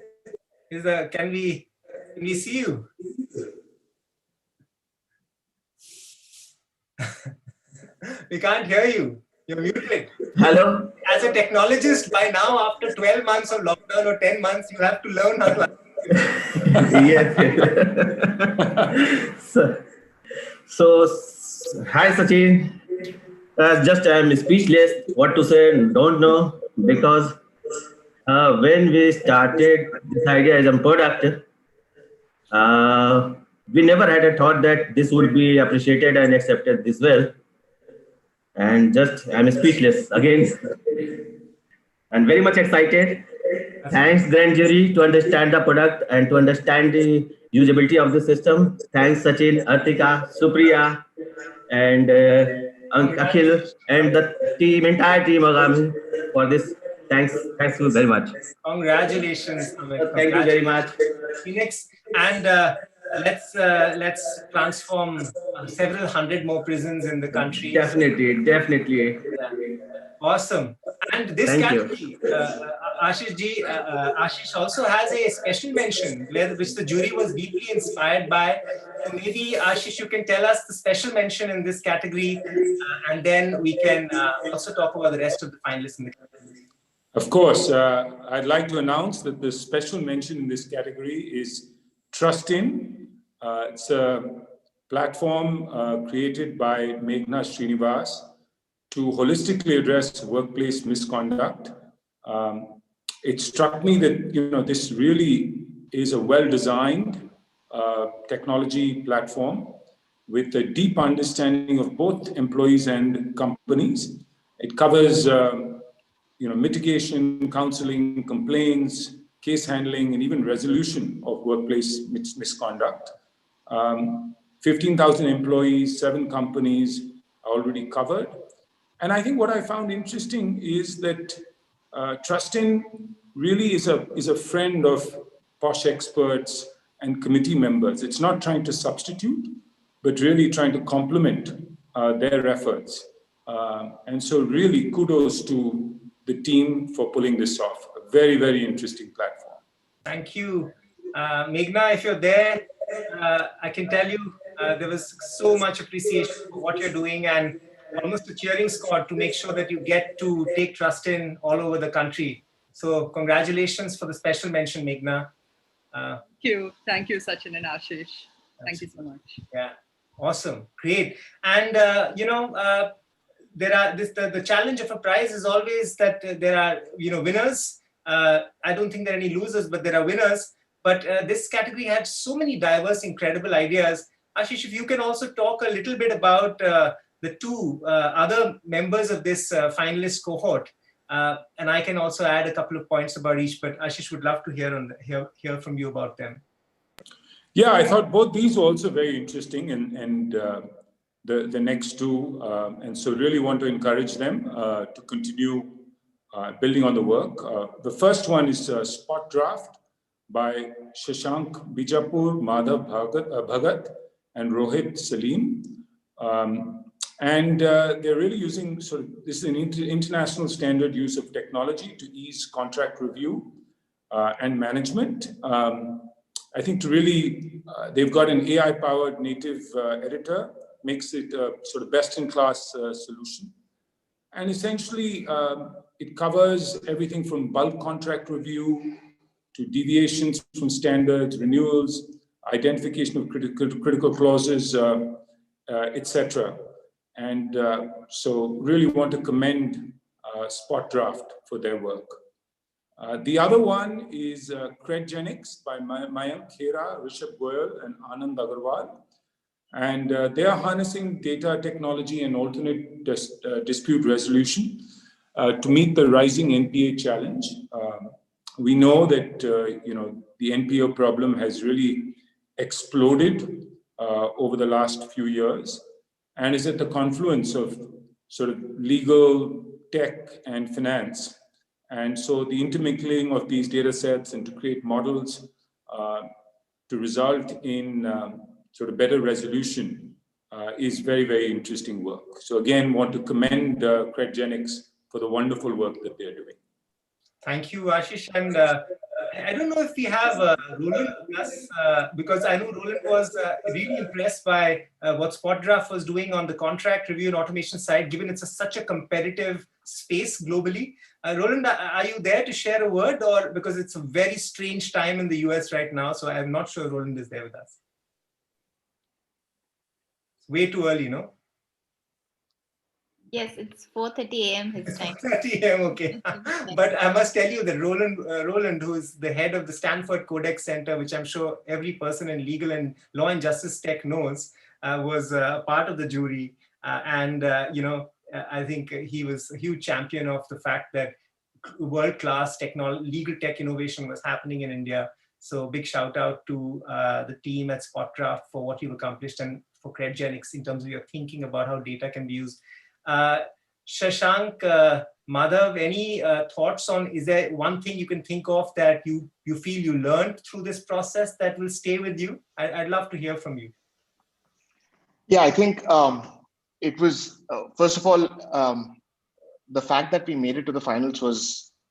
Can we see you? We can't hear you. You're muted. Hello. As a technologist, by now, after 12 months of lockdown or 10 months, you have to learn how to. Yes. So, hi Sachin. Just I'm speechless. What to say? Don't know, because when we started this idea as a product, we never had a thought that this would be appreciated and accepted this well. And just I'm speechless again, and very much excited. Thanks, grand jury, to understand the product and to understand the usability of the system. Thanks, Sachin, Artika, Supriya, and Akhil, and the entire team Agami for this. Thanks you very much. Congratulations, Amit. Thank you very much. Phoenix. And let's transform several hundred more prisons in the country. Definitely, definitely. Yeah. Awesome. And this Thank you. category, Ashish also has a special mention which the jury was deeply inspired by. So maybe Ashish, you can tell us the special mention in this category, and then we can also talk about the rest of the finalists in the category. Of course, I'd like to announce that the special mention in this category is Trustin. It's a platform created by Meghna Srinivas to holistically address workplace misconduct. It struck me that this really is a well-designed technology platform with a deep understanding of both employees and companies. It covers mitigation, counseling, complaints, case handling, and even resolution of workplace misconduct. 15,000 employees, 7 companies are already covered. And I think what I found interesting is that Trustin really is a friend of posh experts and committee members. It's not trying to substitute, but really trying to complement their efforts. And so really kudos to the team for pulling this off. A very, very interesting platform. Thank you. Meghna, if you're there, I can tell you there was so much appreciation for what you're doing and almost a cheering squad to make sure that you get to take Trustin all over the country. So congratulations for the special mention, Meghna. Thank you, Sachin and Ashish. Thank you so much. Yeah, awesome, great. And there are the challenge of a prize is always that there are winners. I don't think there are any losers, but there are winners. But this category had so many diverse, incredible ideas. Ashish, if you can also talk a little bit about the 2 other members of this finalist cohort, and I can also add a couple of points about each. But Ashish would love to hear from you about them. Yeah, I thought both these were also very interesting, and the next 2, and so really want to encourage them to continue building on the work. The first one is Spot Draft by Shashank Bijapur, Madhav Bhagat, and Rohit Salim. And they're really using this is an international standard use of technology to ease contract review and management. I think to really, they've got an AI-powered native editor, makes it a sort of best-in-class solution. And essentially, it covers everything from bulk contract review to deviations from standards, renewals, identification of critical clauses, etc. And so really want to commend Spot Draft for their work. The other one is Credgenics by Mayank Khera, Rishabh Goyal, and Anand Agarwal. And they are harnessing data technology and alternate dispute resolution to meet the rising NPA challenge. We know that the NPO problem has really exploded over the last few years and is at the confluence of sort of legal, tech, and finance. And so the intermingling of these data sets and to create models to result in sort of better resolution is very, very interesting work. So again, want to commend Credgenics for the wonderful work that they're doing. Thank you, Ashish. And I don't know if we have Roland with us, because I know Roland was really impressed by what SpotDraft was doing on the contract review and automation side, given it's such a competitive space globally. Roland, are you there to share a word, or because it's a very strange time in the US right now, so I'm not sure Roland is there with us. It's way too early, no? Yes, it's 4:30 a.m. his time. 4:30 a.m. Okay. But I must tell you that Roland, who is the head of the Stanford Codex Center, which I'm sure every person in legal and law and justice tech knows, was part of the jury. I think he was a huge champion of the fact that world-class legal tech innovation was happening in India. So big shout out to the team at SpotDraft for what you've accomplished, and for Credgenics in terms of your thinking about how data can be used. Shashank, Madhav, any thoughts on, is there one thing you can think of that you feel you learned through this process that will stay with you? I'd love to hear from you. Yeah, I think it was, first of all, the fact that we made it to the finals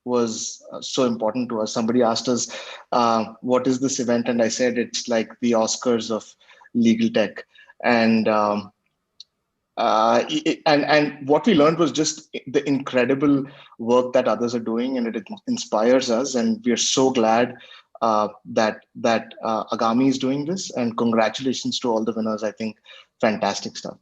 was so important to us. Somebody asked us, what is this event? And I said, it's like the Oscars of legal tech. And and what we learned was just the incredible work that others are doing, and it inspires us. And we're so glad that Agami is doing this. And congratulations to all the winners. I think fantastic stuff.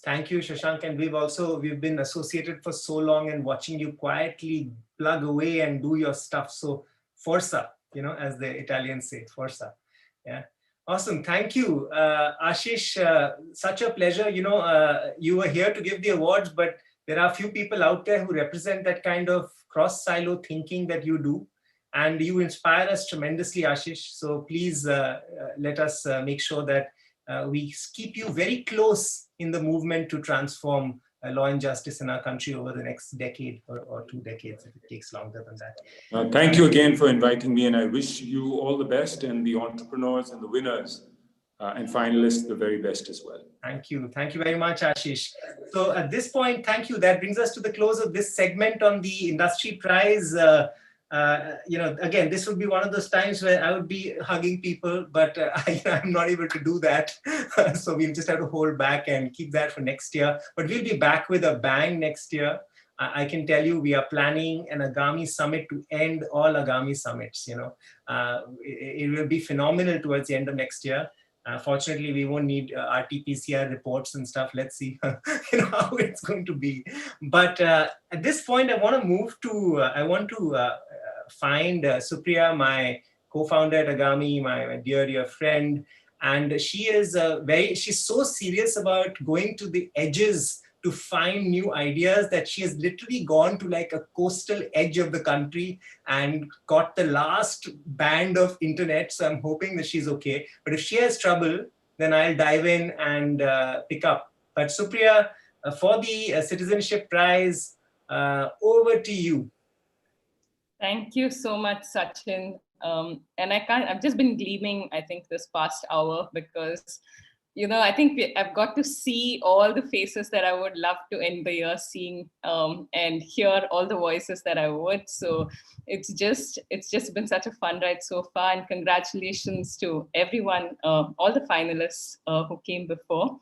Thank you, Shashank. And we've been associated for so long, and watching you quietly plug away and do your stuff. So forza, as the Italians say, forza. Yeah. Awesome. Thank you. Ashish, such a pleasure. You were here to give the awards, but there are a few people out there who represent that kind of cross-silo thinking that you do. And you inspire us tremendously, Ashish. So please let us make sure that we keep you very close in the movement to transform law and justice in our country over the next decade or 2 decades, if it takes longer than that. Thank you again for inviting me, and I wish you all the best, and the entrepreneurs and the winners and finalists the very best as well. Thank you. Thank you very much, Ashish. So at this point, thank you. That brings us to the close of this segment on the industry prize. Again, this would be one of those times where I would be hugging people, but I'm not able to do that. So we'll just have to hold back and keep that for next year. But we'll be back with a bang next year. I can tell you, we are planning an Agami summit to end all Agami summits. It will be phenomenal towards the end of next year. Fortunately, we won't need RT-PCR reports and stuff. Let's see how it's going to be. But at this point, I want to find Supriya, my co-founder at Agami, my dear friend. And she is she's so serious about going to the edges to find new ideas that she has literally gone to like a coastal edge of the country and got the last band of internet. So I'm hoping that she's okay. But if she has trouble, then I'll dive in and pick up. But Supriya, for the Citizenship Prize, over to you. Thank you so much, Sachin. And I've just been gleaming, I think, this past hour because I think I've got to see all the faces that I would love to end the year seeing and hear all the voices that I would. So it's just been such a fun ride so far, and congratulations to everyone, all the finalists who came before.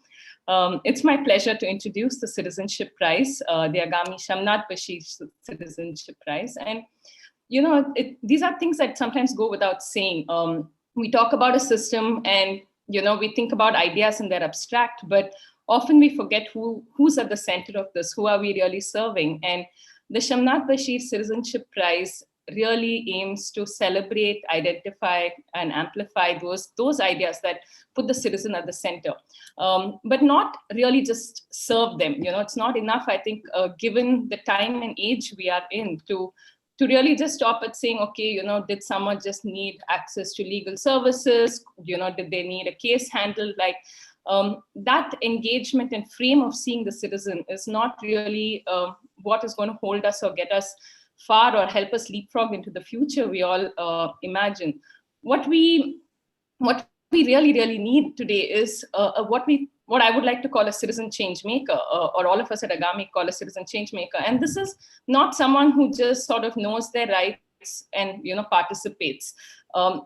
It's my pleasure to introduce the Citizenship Prize, the Agami Shamnath Bashir Citizenship Prize. And these are things that sometimes go without saying. We talk about a system and we think about ideas and they're abstract, but often we forget who's at the center of this, who are we really serving? And the Shamnath Bashir Citizenship Prize really aims to celebrate, identify, and amplify those ideas that put the citizen at the center, but not really just serve them. It's not enough, I think, given the time and age we are in, to really just stop at saying, okay, did someone just need access to legal services? Did they need a case handled? Like that engagement and frame of seeing the citizen is not really what is going to hold us or get us far or help us leapfrog into the future we all imagine. What we really, really need today is what I would like to call a citizen change maker, or all of us at Agami call a citizen change maker. And this is not someone who just sort of knows their rights and participates.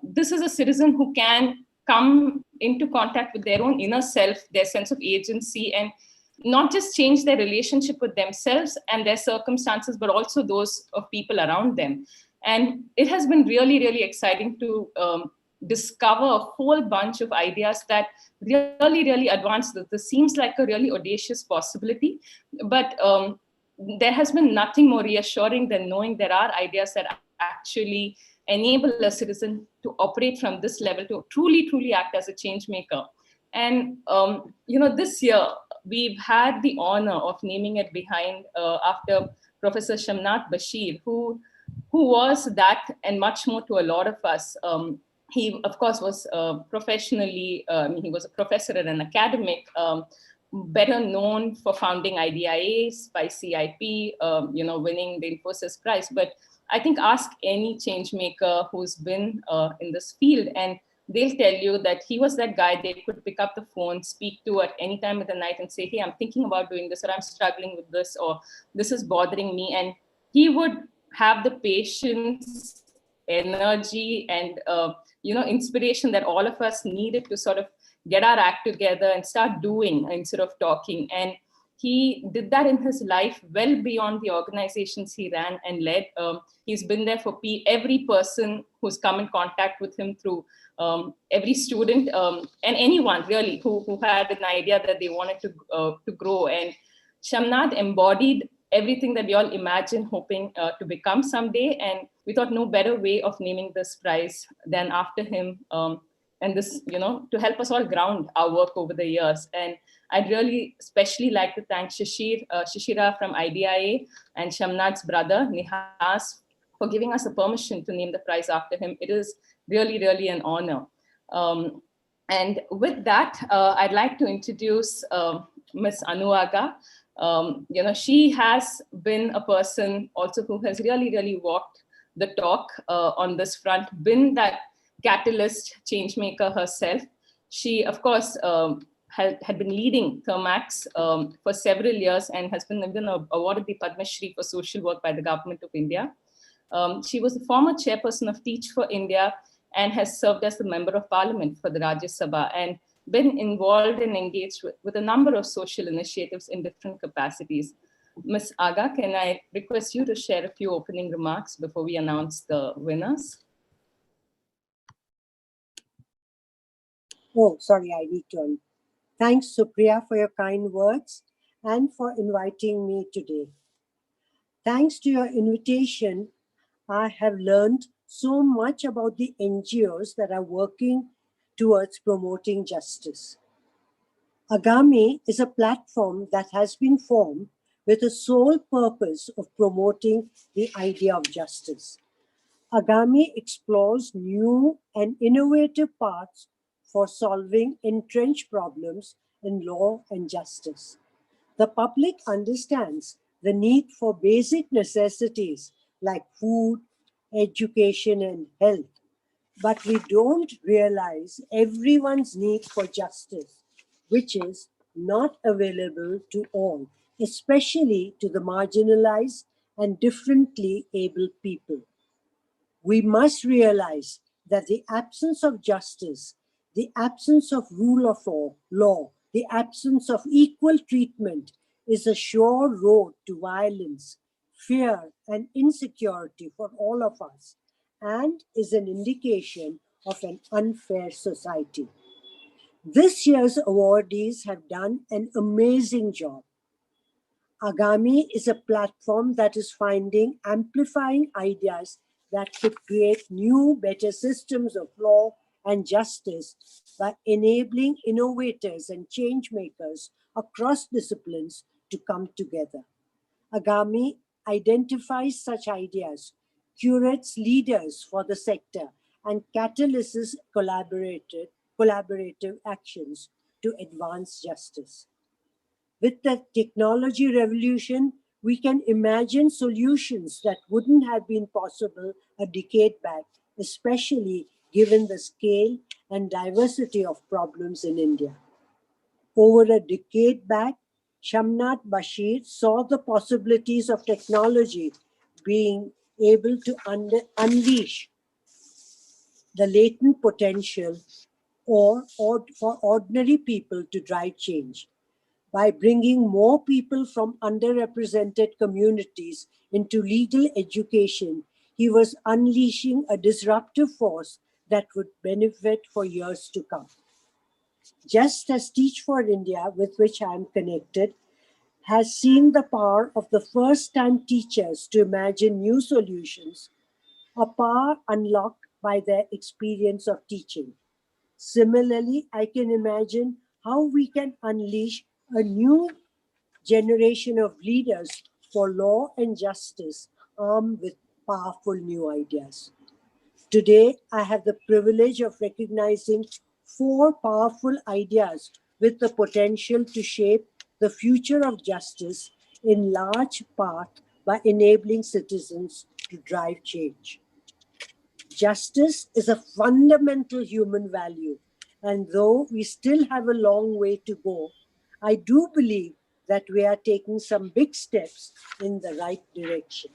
This is a citizen who can come into contact with their own inner self, their sense of agency, and not just change their relationship with themselves and their circumstances, but also those of people around them. And it has been really, really exciting to discover a whole bunch of ideas that really, really advance this. This seems like a really audacious possibility, but there has been nothing more reassuring than knowing there are ideas that actually enable a citizen to operate from this level to truly, truly act as a change maker. And this year we've had the honor of naming it behind after Professor Shamnath Bashir, who was that and much more to a lot of us. He, of course, was professionally, he was a professor and an academic, better known for founding IDIAs by CIP, winning the Infosys prize. But I think ask any change maker who's been in this field, and they'll tell you that he was that guy they could pick up the phone, speak to at any time of the night and say, hey, I'm thinking about doing this, or I'm struggling with this, or this is bothering me. And he would have the patience, energy, and inspiration that all of us needed to sort of get our act together and start doing instead of talking. And he did that in his life well beyond the organizations he ran and led. He's been there for every person who's come in contact with him, through every student and anyone really who had an idea that they wanted to grow. And Shamnath embodied everything that we all imagine hoping to become someday. And we thought no better way of naming this prize than after him. And this, to help us all ground our work over the years. And I'd really especially like to thank Shishira from IDIA and Shamnath's brother, Nihas, for giving us the permission to name the prize after him. It is really, really an honor. And with that, I'd like to introduce Ms. Anuaga. She has been a person also who has really, really walked the talk on this front, been that catalyst change maker herself. She, of course, had been leading Thermax for several years and has been even awarded the Padma Shri for social work by the Government of India. She was the former chairperson of Teach for India and has served as the member of parliament for the Rajya Sabha and been involved and engaged with a number of social initiatives in different capacities. Ms. Aga, can I request you to share a few opening remarks before we announce the winners? Oh, sorry, I need to. Thanks, Supriya, for your kind words and for inviting me today. Thanks to your invitation, I have learned so much about the NGOs that are working towards promoting justice. Agami is a platform that has been formed with the sole purpose of promoting the idea of justice. Agami explores new and innovative paths for solving entrenched problems in law and justice. The public understands the need for basic necessities like food, education, and health, but we don't realize everyone's need for justice, which is not available to all, especially to the marginalized and differently abled people. We must realize that the absence of justice, the absence of rule of law, the absence of equal treatment is a sure road to violence, fear, and insecurity for all of us, and is an indication of an unfair society. This year's awardees have done an amazing job. Agami is a platform that is amplifying ideas that could create new, better systems of law and justice by enabling innovators and change makers across disciplines to come together. Agami identifies such ideas, curates leaders for the sector, and catalyses collaborative actions to advance justice. With the technology revolution, we can imagine solutions that wouldn't have been possible a decade back, especially given the scale and diversity of problems in India. Over a decade back, Shamnath Bashir saw the possibilities of technology being able to unleash the latent potential or for ordinary people to drive change. By bringing more people from underrepresented communities into legal education, he was unleashing a disruptive force that would benefit for years to come. Just as Teach for India, with which I am connected, has seen the power of the first-time teachers to imagine new solutions, a power unlocked by their experience of teaching. Similarly, I can imagine how we can unleash a new generation of leaders for law and justice armed with powerful new ideas. Today, I have the privilege of recognizing 4 powerful ideas with the potential to shape the future of justice in large part by enabling citizens to drive change. Justice is a fundamental human value, and though we still have a long way to go, I do believe that we are taking some big steps in the right direction.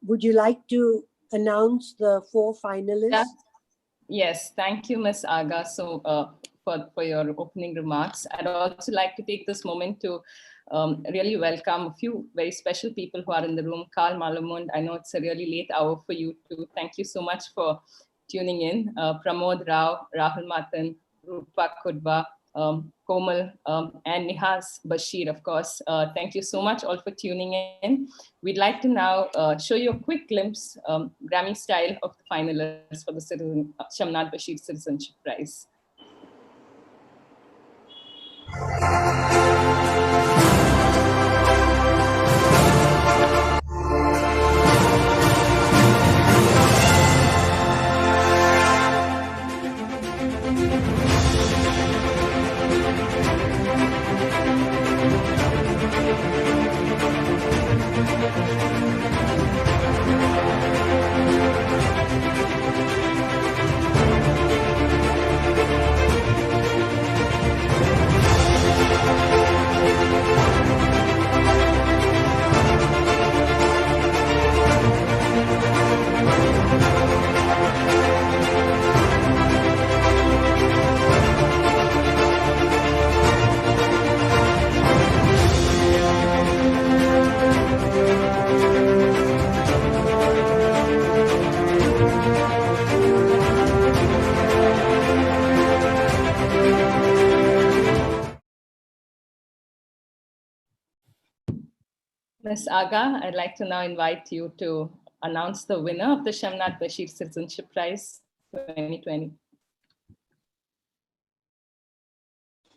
Would you like to announce the 4 finalists? Yes, thank you, Ms. Aga, for your opening remarks. I'd also like to take this moment to really welcome a few very special people who are in the room. Karl Malamund, I know it's a really late hour for you too. Thank you so much for tuning in. Pramod Rao, Rahul Matan, Rupa Kudva, Komal, and Nihas Bashir, of course. Thank you so much all for tuning in. We'd like to now show you a quick glimpse, Grammy style, of the finalists for the Shamnath Bashir Citizenship Prize. Ms. Aga, I'd like to now invite you to announce the winner of the Shamnath Bashir Citizenship Prize 2020.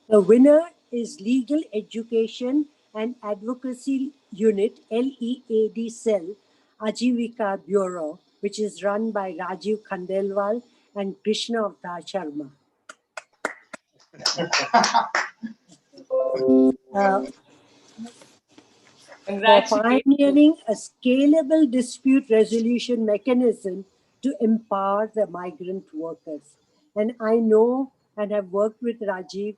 The winner is Legal Education and Advocacy Unit, LEAD Cell, Ajivika Bureau, which is run by Rajiv Khandelwal and Krishna Avtar Sharma. For pioneering a scalable dispute resolution mechanism to empower the migrant workers. And I know and have worked with Rajiv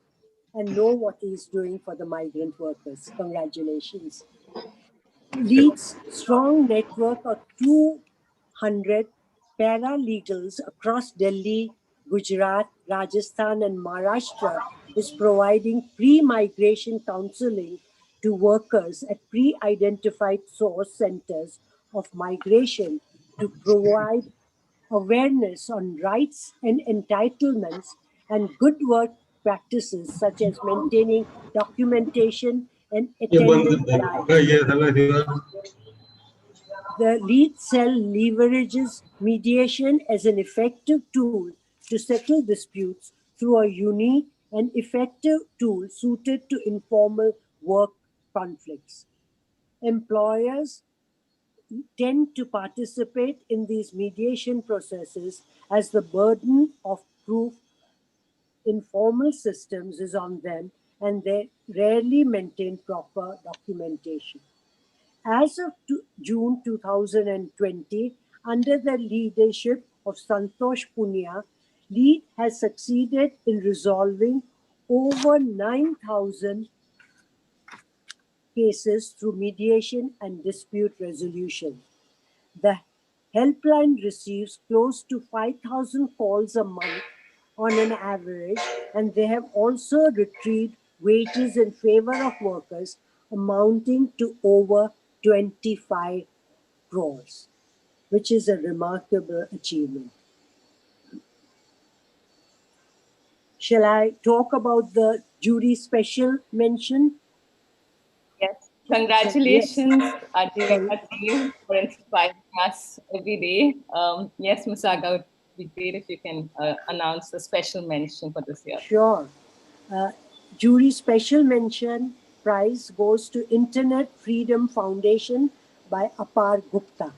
and know what he's doing for the migrant workers. Congratulations. Leads strong network of 200 paralegals across Delhi, Gujarat, Rajasthan, and Maharashtra is providing pre-migration counseling to workers at pre-identified source centers of migration to provide awareness on rights and entitlements and good work practices such as maintaining documentation and attendance diaries. The lead cell leverages mediation as an effective tool to settle disputes through a unique and effective tool suited to informal work conflicts. Employers tend to participate in these mediation processes as the burden of proof in formal systems is on them and they rarely maintain proper documentation. As of June 2020, under the leadership of Santosh Punia, LEAD has succeeded in resolving over 9,000 cases through mediation and dispute resolution. The helpline receives close to 5,000 calls a month on an average, and they have also retrieved wages in favor of workers amounting to over 25 crores, which is a remarkable achievement. Shall I talk about the jury special mention? Yes. Congratulations, Ajivika, to you for inspiring us every day. Yes, Ms. Aga, it would be great if you can announce the special mention for this year. Sure. Jury special mention prize goes to Internet Freedom Foundation by Apar Gupta.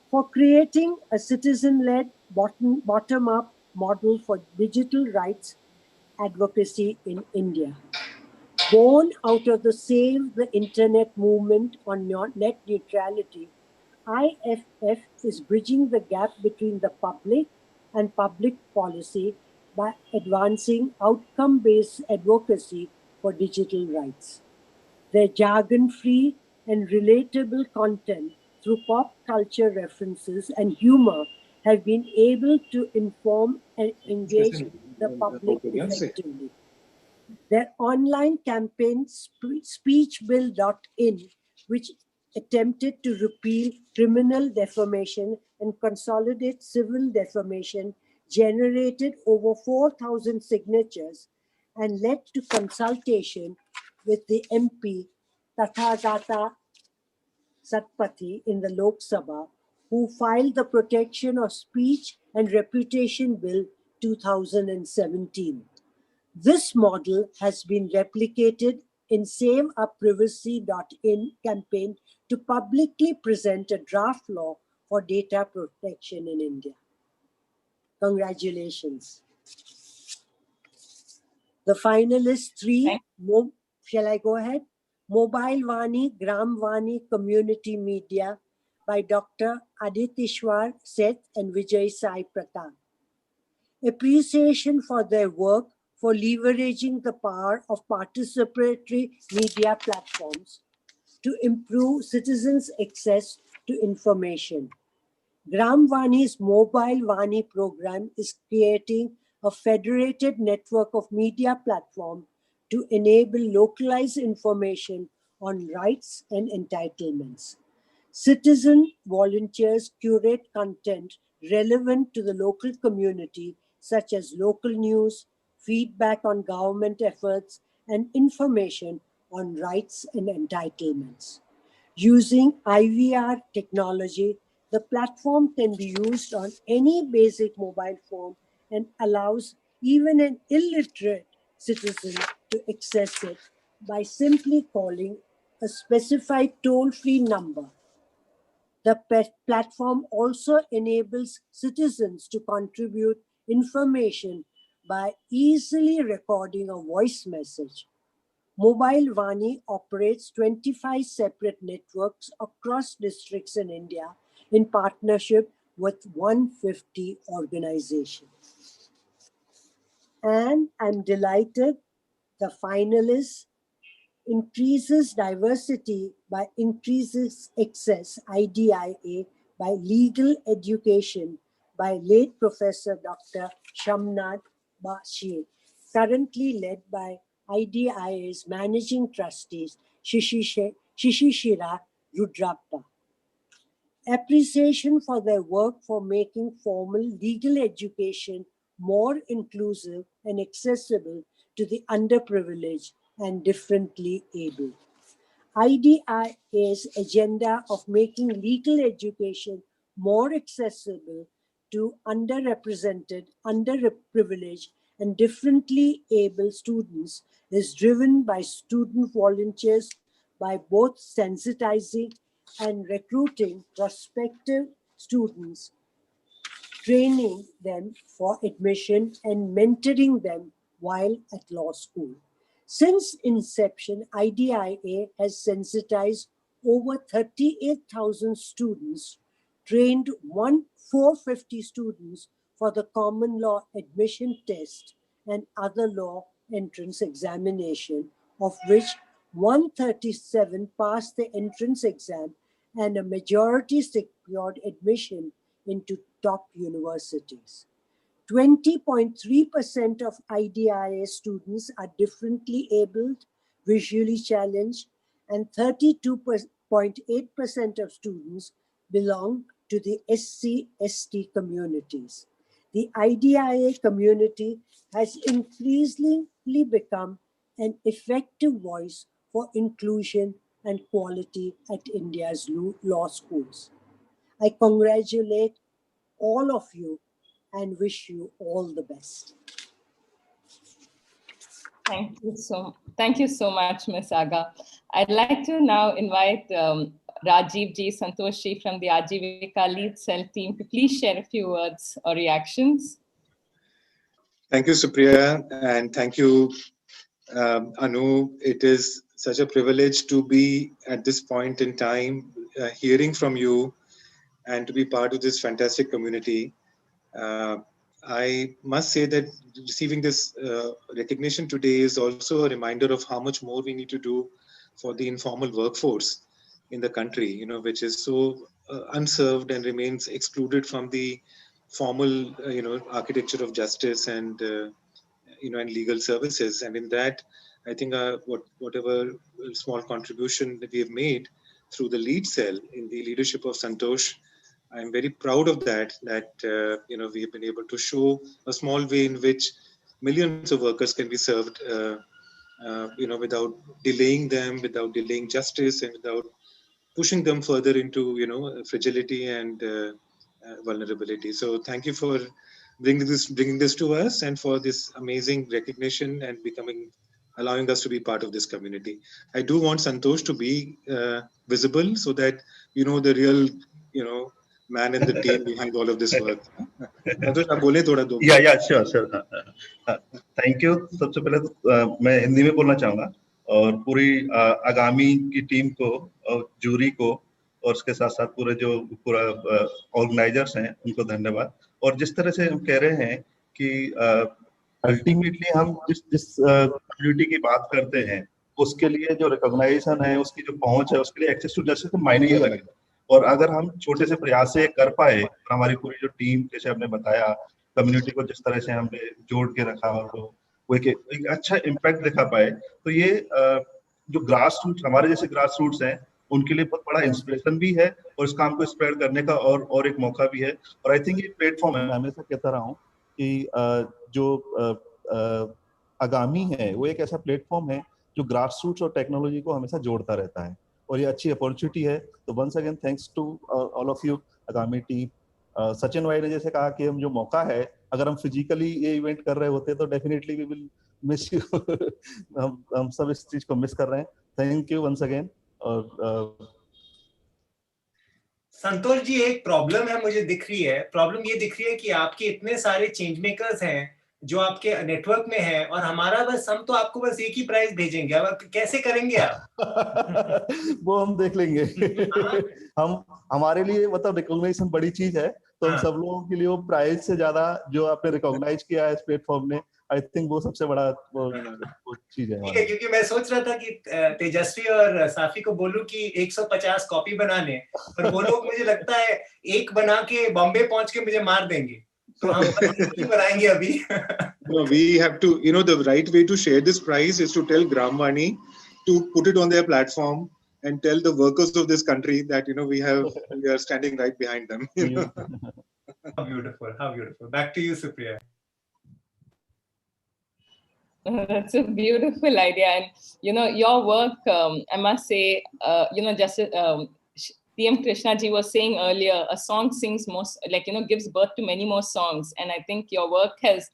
for creating a citizen-led bottom-up model for digital rights advocacy in India. Born out of the Save the Internet movement on net neutrality, IFF is bridging the gap between the public and public policy by advancing outcome-based advocacy for digital rights. Their jargon-free and relatable content through pop culture references and humor have been able to inform and engage the public effectively. Their online campaign, speechbill.in, which attempted to repeal criminal defamation and consolidate civil defamation, generated over 4,000 signatures and led to consultation with the MP Tathagata Satpathy in the Lok Sabha, who filed the Protection of Speech and Reputation Bill 2017. This model has been replicated in SaveUpPrivacy.in campaign to publicly present a draft law for data protection in India. Congratulations. The finalists three, shall I go ahead? Mobile Vani, Gram Vani Community Media by Dr. Aditishwar Seth and Vijay Sai Pratap. Appreciation for their work for leveraging the power of participatory media platforms to improve citizens' access to information. Gram Vani's Mobile Vani program is creating a federated network of media platforms to enable localized information on rights and entitlements. Citizen volunteers curate content relevant to the local community, such as local news, feedback on government efforts, and information on rights and entitlements. Using IVR technology, the platform can be used on any basic mobile phone and allows even an illiterate citizen to access it by simply calling a specified toll-free number. The platform also enables citizens to contribute information by easily recording a voice message. Mobile Vani operates 25 separate networks across districts in India in partnership with 150 organizations. And I'm delighted the finalists increases diversity by increases access, IDIA, by legal education by late Professor Dr. Shamnath Bashir, currently led by IDIA's managing trustees Shishishira Rudrappa. Appreciation for their work for making formal legal education more inclusive and accessible to the underprivileged and differently abled. IDIA's agenda of making legal education more accessible to underrepresented, underprivileged, and differently able students is driven by student volunteers by both sensitizing and recruiting prospective students, training them for admission and mentoring them while at law school. Since inception, IDIA has sensitized over 38,000 students, trained 450 students for the common law admission test and other law entrance examination, of which 137 passed the entrance exam and a majority secured admission into top universities. 20.3% of IDIA students are differently abled, visually challenged, and 32.8% of students belong to the SC/ST communities. The IDIA community has increasingly become an effective voice for inclusion and quality at India's law schools. I congratulate all of you and wish you all the best. Thank you so much, Ms. Aga. I'd like to now invite Rajiv Ji, Santosh Ji from the Ajivika Lead Cell team to please share a few words or reactions. Thank you, Supriya, and thank you, Anu. It is such a privilege to be at this point in time, hearing from you and to be part of this fantastic community. Uh, I must say that receiving this recognition today is also a reminder of how much more we need to do for the informal workforce in the country, which is so unserved and remains excluded from the formal, architecture of justice and and legal services. And in that, I think whatever small contribution that we have made through the lead cell in the leadership of Santosh, I'm very proud of that. That we have been able to show a small way in which millions of workers can be served, without delaying them, without delaying justice, and without pushing them further into fragility and vulnerability. So thank you for bringing this to us and for this amazing recognition and allowing us to be part of this community. I do want Santosh to be visible so that the real man in the team behind all of this work. संतोष आप बोले थोड़ा दो या sure sure thank you. सबसे पहले तो मैं हिंदी में बोलना चाहूंगा और पूरी आगामी की टीम को और जूरी को और उसके साथ साथ पूरा ऑर्गेनाइजर्स हैं उनको धन्यवाद। और जिस तरह से हम कह रहे हैं कि अल्टीमेटली हम जिस कम्युनिटी की बात करते हैं उसके लिए जो रिकॉग्नाइजेशन है, उसकी जो पहुंच है, उसके लिए एक्सेस टू जस्टिस का मायने ही अलग है। और अगर हम छोटे से प्रयास से कर पाए, हमारी पूरी जो टीम, जैसे आपने बताया, कम्युनिटी को जिस तरह से हमने जोड़ के रखा और वो एक अच्छा इम्पैक्ट दिखा पाए, तो ये जो ग्रास रूट्स, हमारे जैसे ग्रास रूट्स हैं, उनके लिए बहुत बड़ा इंस्पिरेशन भी है और इस काम को स्प्रेड करने का और एक मौका भी है। और आई थिंक ये प्लेटफॉर्म है, मैं हमेशा कहता रहा हूँ कि जो आगामी है वो एक ऐसा प्लेटफॉर्म है जो ग्रास रूट्स और टेक्नोलॉजी को हमेशा जोड़ता रहता है और ये अच्छी अपॉर्चुनिटी है। तो once again thanks to all of you आगामी टीम। सचिन भाई ने जैसे कहा कि हम जो मौका है, अगर हम फिजिकली ये इवेंट कर रहे होते तो definitely we will miss you. हम सब इस चीज को मिस कर रहे हैं। Thank you once again. और संतोष जी, एक प्रॉब्लम है मुझे दिख रही है। प्रॉब्लम ये दिख रही है कि आपके इतने सारे चेंज मेकर्स हैं जो आपके नेटवर्क में है और हमारा बस, हम तो आपको बस एक ही प्राइस भेजेंगे। अब कैसे करेंगे आप? वो हम देख लेंगे। हम हमारे लिए मतलब रिकॉग्निशन बड़ी चीज है, तो हम सब लोगों के लिए वो प्राइस से ज्यादा जो आपने रिकॉग्नाइज किया है इस प्लेटफॉर्म ने, आई थिंक वो सबसे बड़ा वो चीज है। ठीक है, क्योंकि मैं सोच रहा था कि तेजस्वी और साफी को बोलूं कि 150 कॉपी बनाने, पर वो लोग मुझे लगता है एक बना के बॉम्बे पहुंच के मुझे मार देंगे। तो हम बनाएंगे अभी। No, we have to, the right way to share this prize is to tell Gramvani to put it on their platform and tell the workers of this country that, we are standing right behind them. How beautiful, how beautiful. Back to you, Supriya. That's a beautiful idea. And, your work, I must say, just PM Krishna ji was saying earlier, a song sings most, gives birth to many more songs. And I think your work has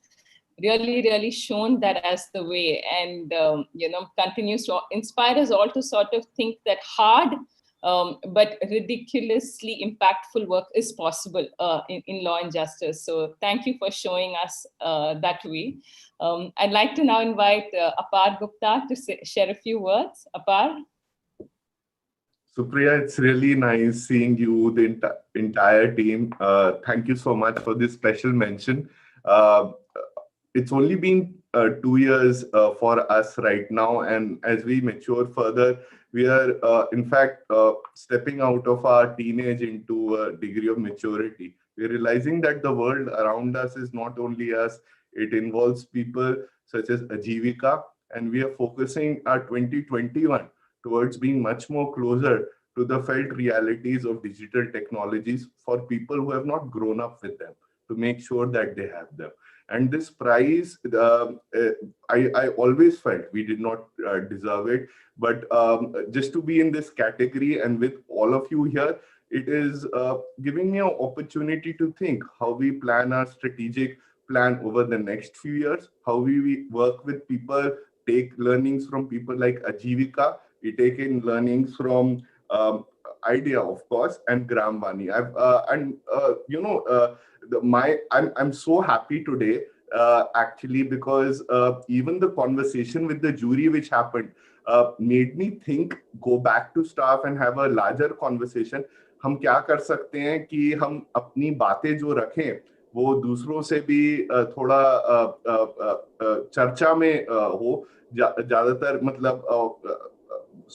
really, really shown that as the way, and, continues to inspire us all to sort of think that hard, but ridiculously impactful work is possible in law and justice. So thank you for showing us that way. I'd like to now invite Apar Gupta to share a few words. Apar? Supriya, it's really nice seeing you, the entire team. Thank you so much for this special mention. It's only been 2 years for us right now, and as we mature further, we are in fact stepping out of our teenage into a degree of maturity. We're realizing that the world around us is not only us, it involves people such as Ajivika, and we are focusing our 2021 towards being much more closer to the felt realities of digital technologies for people who have not grown up with them, to make sure that they have them. And this prize, I always felt we did not deserve it, but just to be in this category and with all of you here, it is giving me an opportunity to think how we plan our strategic plan over the next few years, how we work with people, take learnings from people like Ajivika, we take in learnings from idea, of course, and Gramvani. I'm so happy today, actually, because even the conversation with the jury which happened made me think, go back to staff and have a larger conversation. हम क्या कर सकते हैं कि हम अपनी बातें जो रखें वो दूसरों से भी थोड़ा चर्चा में हो. ज्यादातर मतलब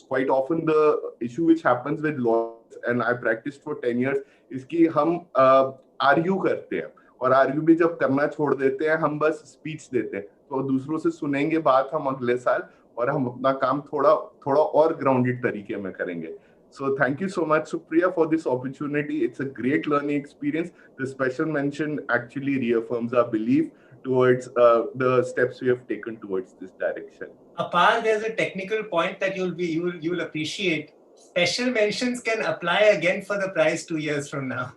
quite often the issue which happens with lawyers, and I practiced for 10 years, is कि हम आर्ग्यू करते हैं, और आर्ग्यू भी जब करना छोड़ देते हैं हम बस स्पीच देते हैं, तो दूसरों से सुनेंगे बात हम अगले साल, और हम अपना काम थोड़ा और ग्राउंडेड तरीके में करेंगे. So thank you so much, Supriya, for this opportunity. It's a great learning experience. The special mention actually reaffirms our belief towards the steps we have taken towards this direction. Apart, there's a technical point that you'll appreciate. Special mentions can apply again for the prize 2 years from now.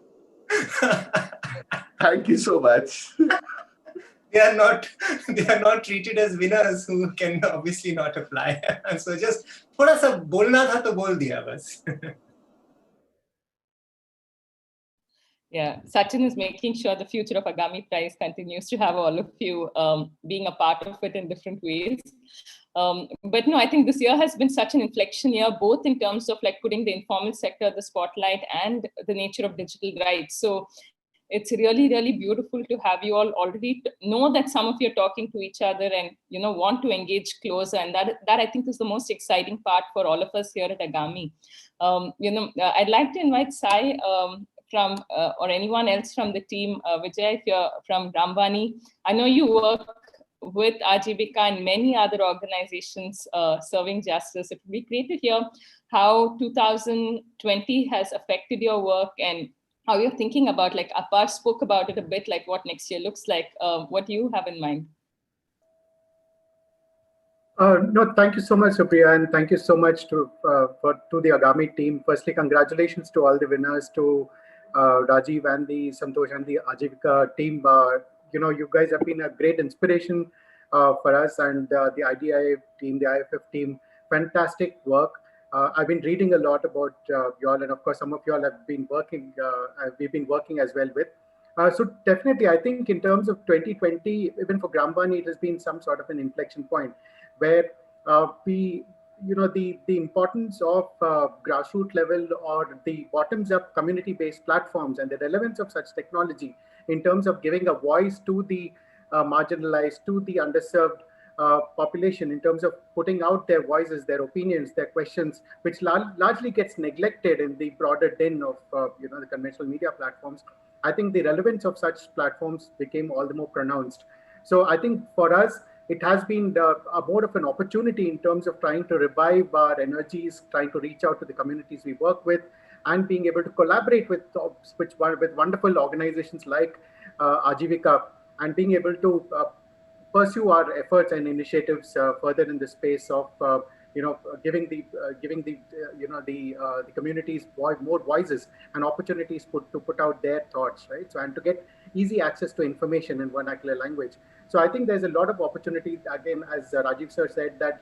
Thank you so much. They are not treated as winners who can obviously not apply. So just थोड़ा सा बोलना था तो बोल दिया बस. Yeah, Sachin is making sure the future of Agami Prize continues to have all of you being a part of it in different ways. But no, I think this year has been such an inflection year, both in terms of like putting the informal sector at the spotlight and the nature of digital rights. So it's really, really beautiful to have you all already know that some of you are talking to each other and, you know, want to engage closer. And that I think is the most exciting part for all of us here at Agami. I'd like to invite Sai from or anyone else from the team, Vijay, if you're from Rambani. I know you work with Ajivika and many other organizations serving justice. It would be great to hear how 2020 has affected your work and how you're thinking about, like Apar spoke about it a bit, like what next year looks like. What do you have in mind? No, thank you so much, Supriya, and thank you so much to the Agami team. Firstly, congratulations to all the winners, to Rajiv and the Santosh and the Ajivika team. You guys have been a great inspiration for us, and the IDIF team, the IFF team, fantastic work. I've been reading a lot about y'all, and of course, some of y'all have been working. We've been working as well with. So definitely, I think in terms of 2020, even for Grambani, it has been some sort of an inflection point where the importance of grassroots level or the bottoms-up community-based platforms and the relevance of such technology in terms of giving a voice to the marginalized, to the underserved population, in terms of putting out their voices, their opinions, their questions, which largely gets neglected in the broader din of the conventional media platforms. I think the relevance of such platforms became all the more pronounced. So I think for us, it has been a more of an opportunity in terms of trying to revive our energies, trying to reach out to the communities we work with, and being able to collaborate with wonderful organizations like Ajivika, and being able to pursue our efforts and initiatives further in the space of giving the communities more voices and opportunities to put out their thoughts, right? So, and to get easy access to information in vernacular language. So I think there's a lot of opportunity, again, as Rajiv sir said, that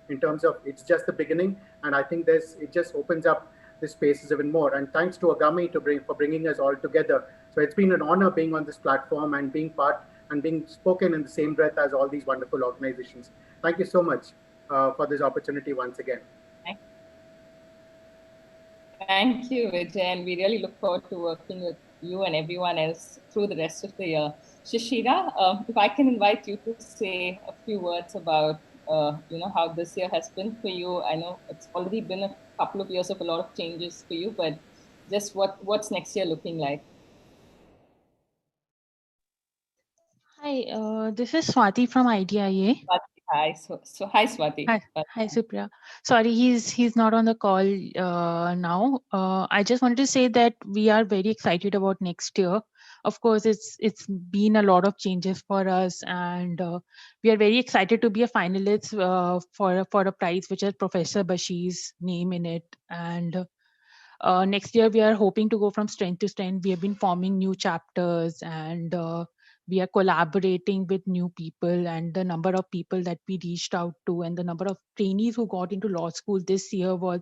in terms of it's just the beginning, and I think it just opens up the spaces even more. And thanks to Agami for bringing us all together. So it's been an honor being on this platform and being part and being spoken in the same breath as all these wonderful organizations. Thank you so much for this opportunity once again. Thank you, Vijay, and we really look forward to working with you and everyone else through the rest of the year. Shishira, if I can invite you to say a few words about how this year has been for you. I know it's already been a couple of years of a lot of changes for you, but just what's next year looking like? Hi, this is Swati from IDIA. Hi, so hi Swati. Hi Supriya. Sorry, he's not on the call now. I just wanted to say that we are very excited about next year. Of course, it's been a lot of changes for us, and we are very excited to be a finalist for a prize which has Professor Bashir's name in it. And next year we are hoping to go from strength to strength. We have been forming new chapters, and we are collaborating with new people, and the number of people that we reached out to and the number of trainees who got into law school this year was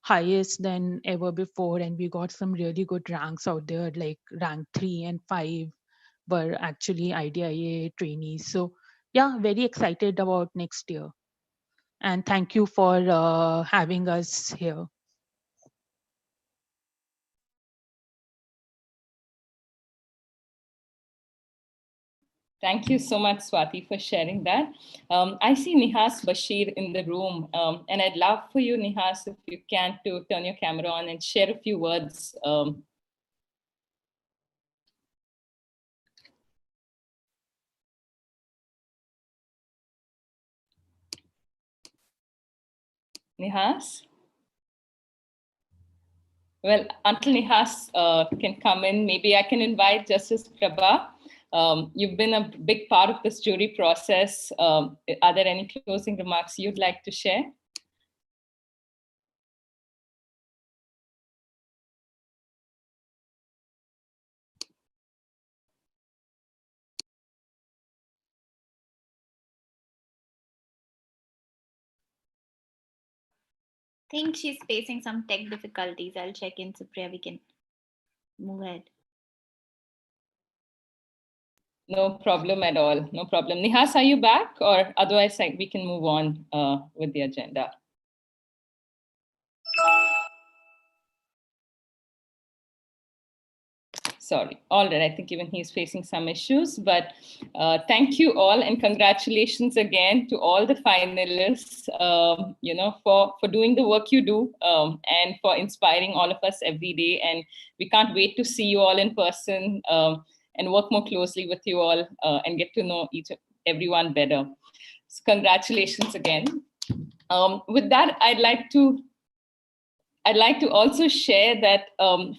highest than ever before, and we got some really good ranks out there, like rank 3 and 5 were actually IDIA trainees. So yeah, very excited about next year. And thank you for having us here. Thank you so much, Swati, for sharing that. I see Nihas Bashir in the room, and I'd love for you, Nihas, if you can, to turn your camera on and share a few words. Nihas? Well, until Nihas can come in, maybe I can invite Justice Prabha. You've been a big part of this jury process. Are there any closing remarks you'd like to share? I think she's facing some tech difficulties. I'll check in, Supriya. We can move ahead. No problem at all. No problem. Nihas, are you back? Or otherwise, we can move on with the agenda. Sorry. All right. I think even he's facing some issues, but thank you all and congratulations again to all the finalists, for doing the work you do and for inspiring all of us every day. And we can't wait to see you all in person and work more closely with you all and get to know everyone better. So congratulations again. With that, I'd like to also share that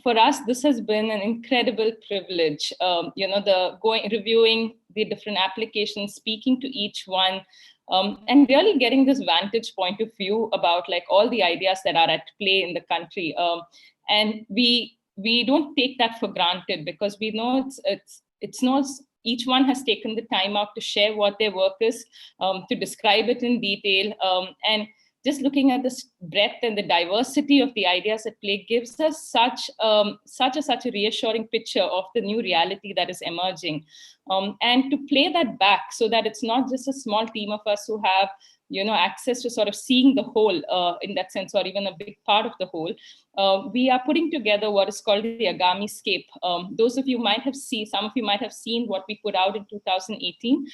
for us, this has been an incredible privilege. Reviewing the different applications, speaking to each one, and really getting this vantage point of view about like all the ideas that are at play in the country. And we don't take that for granted because we know it's not. Each one has taken the time out to share what their work is, to describe it in detail, and just looking at the breadth and the diversity of the ideas at play gives us such a reassuring picture of the new reality that is emerging. And to play that back so that it's not just a small team of us who have access to sort of seeing the whole in that sense, or even a big part of the whole. We are putting together what is called the Agami scape. Those of you might have seen, some of you might have seen what we put out in 2018.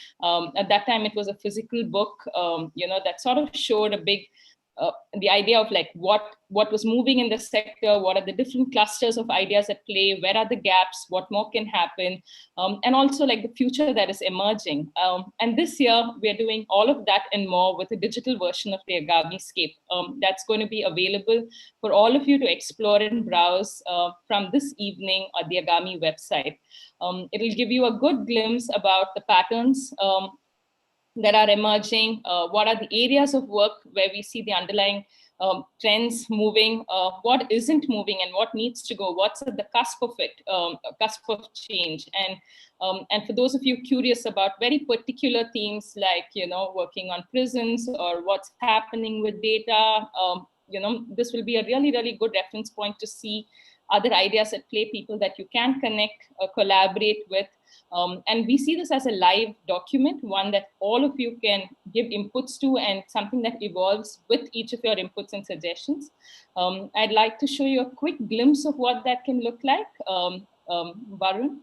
At that time, it was a physical book, that sort of showed a big, the idea of like what was moving in the sector, what are the different clusters of ideas at play, where are the gaps, what more can happen, and also like the future that is emerging. And this year, we're doing all of that and more with a digital version of the Agami scape that's going to be available for all of you to explore and browse from this evening on the Agami website. It'll give you a good glimpse about the patterns that are emerging, what are the areas of work where we see the underlying trends moving, what isn't moving and what needs to go, what's at the cusp of it, cusp of change. And for those of you curious about very particular themes like, working on prisons or what's happening with data, this will be a really, really good reference point to see other ideas at play, people that you can connect, collaborate with. And we see this as a live document, one that all of you can give inputs to and something that evolves with each of your inputs and suggestions. I'd like to show you a quick glimpse of what that can look like. Varun?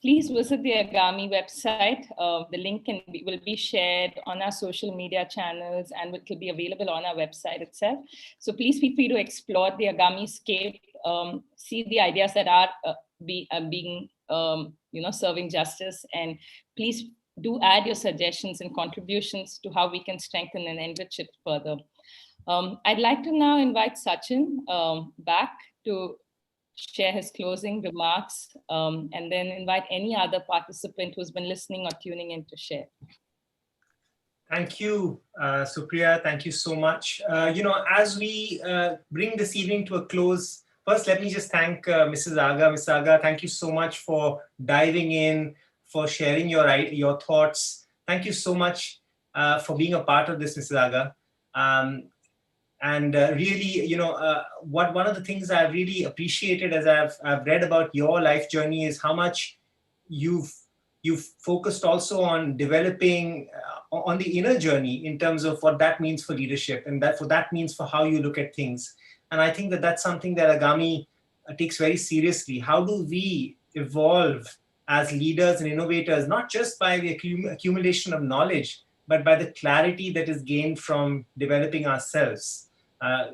Please visit the Agami website. The link will be shared on our social media channels and it will be available on our website itself. So please feel free to explore the Agami scape see the ideas that are being, serving justice. And please do add your suggestions and contributions to how we can strengthen and enrich it further. I'd like to now invite Sachin back to share his closing remarks, and then invite any other participant who's been listening or tuning in to share. Thank you, Supriya. Thank you so much. As we bring this evening to a close, first, let me just thank Mrs. Aga. Mrs. Aga, thank you so much for diving in, for sharing your thoughts. Thank you so much for being a part of this, Mrs. Aga. Really, one of the things I've really appreciated as I've read about your life journey is how much you've focused also on developing on the inner journey in terms of what that means for leadership, and that means for how you look at things. And I think that that's something that Agami takes very seriously. How do we evolve as leaders and innovators, not just by the accumulation of knowledge, but by the clarity that is gained from developing ourselves,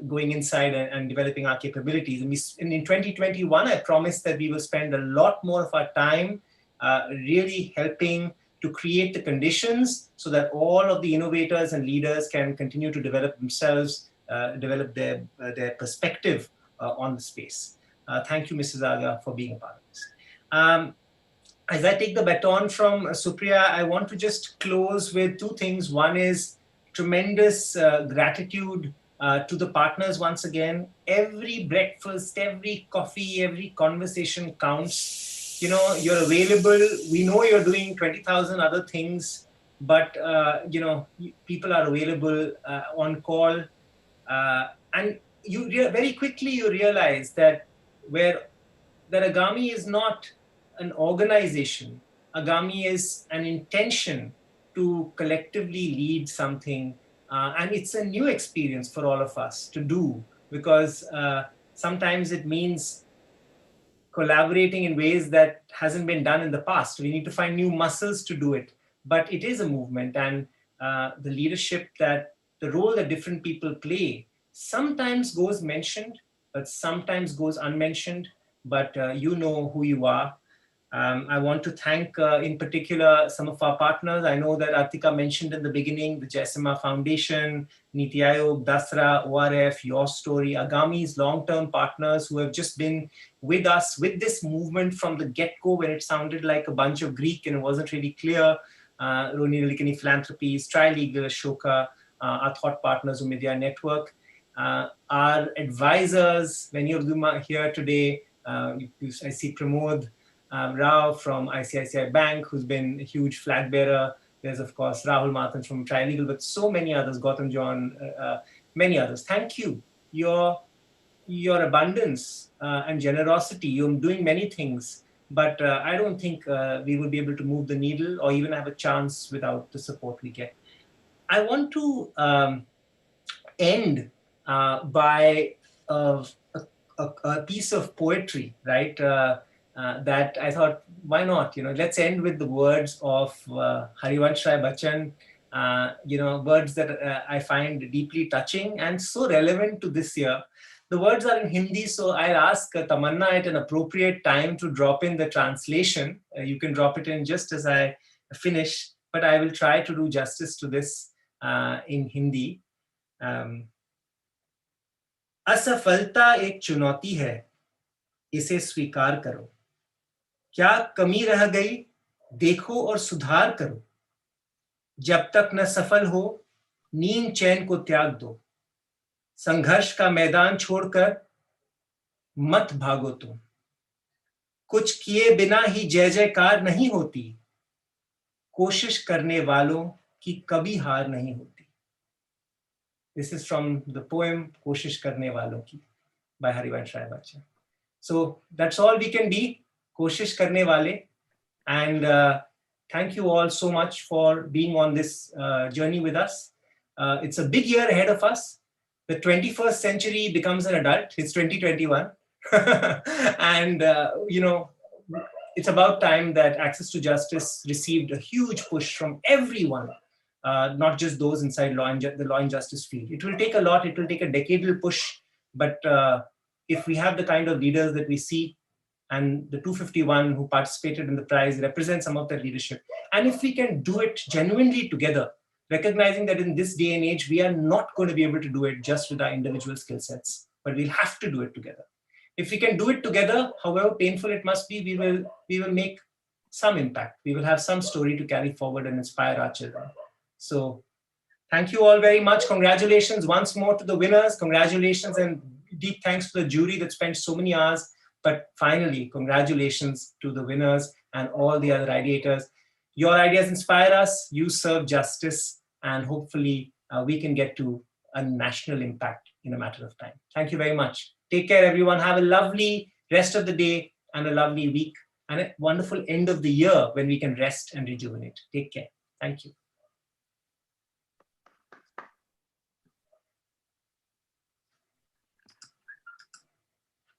going inside and developing our capabilities. And in 2021, I promised that we will spend a lot more of our time really helping to create the conditions so that all of the innovators and leaders can continue to develop themselves, develop their perspective on the space. Thank you, Mrs. Aga, for being a part of this. As I take the baton from Supriya, I want to just close with two things. One is tremendous gratitude to the partners once again. Every breakfast, every coffee, every conversation counts. You're available. We know you're doing 20,000 other things, but people are available on call. And very quickly you realize that Agami is not an organization. Agami is an intention to collectively lead something. And it's a new experience for all of us to do, because sometimes it means collaborating in ways that hasn't been done in the past. We need to find new muscles to do it. But it is a movement, and the leadership, that the role that different people play sometimes goes mentioned, but sometimes goes unmentioned. But you know who you are. I want to thank in particular some of our partners. I know that Artika mentioned in the beginning, the JSMA Foundation, Niti Aayog, Dasra, ORF, Your Story, Agami's long-term partners who have just been with us with this movement from the get-go when it sounded like a bunch of Greek and it wasn't really clear. Roni Nalikani Philanthropies, Trilegal, Ashoka, our thought partners, Umedia Network, our advisors, many of them are here today. I see Pramod Rao from ICICI Bank, who's been a huge flag bearer. There's, of course, Rahul Mathan from Trilegal, but so many others, Gautam John, many others. Thank you. Your abundance and generosity, you're doing many things, but I don't think we will be able to move the needle or even have a chance without the support we get. I want to end by a piece of poetry, right? That I thought, why not? Let's end with the words of Harivansh Rai Bachchan. Words that I find deeply touching and so relevant to this year. The words are in Hindi, so I'll ask Tamanna at an appropriate time to drop in the translation. You can drop it in just as I finish, but I will try to do justice to this in Hindi. असफलता एक चुनौती है, इसे स्वीकार करो. क्या कमी रह गई, देखो और सुधार करो. जब तक न सफल हो, नींद चैन को त्याग दो. संघर्ष का मैदान छोड़कर मत भागो तुम. कुछ किए बिना ही जय जयकार नहीं होती. कोशिश करने वालों की कभी हार नहीं होती. This is from the poem Koshish Karne Walon Ki by Harivansh Rai Bachchan. So that's all we can be, Koshish Karne Wale. And thank you all so much for being on this journey with us. It's a big year ahead of us. The 21st century becomes an adult. It's 2021. And, it's about time that Access to Justice received a huge push from everyone. Not just those inside the law and justice field. It will take a lot. It will take a decadal push, but if we have the kind of leaders that we see, and the 251 who participated in the prize represent some of that leadership. And if we can do it genuinely together, recognizing that in this day and age, we are not going to be able to do it just with our individual skill sets, but we'll have to do it together. If we can do it together, however painful it must be, we will make some impact. We will have some story to carry forward and inspire our children. So thank you all very much. Congratulations once more to the winners. Congratulations and deep thanks to the jury that spent so many hours. But finally, congratulations to the winners and all the other ideators. Your ideas inspire us, you serve justice, and hopefully we can get to a national impact in a matter of time. Thank you very much. Take care, everyone. Have a lovely rest of the day and a lovely week and a wonderful end of the year when we can rest and rejuvenate. Take care. Thank you.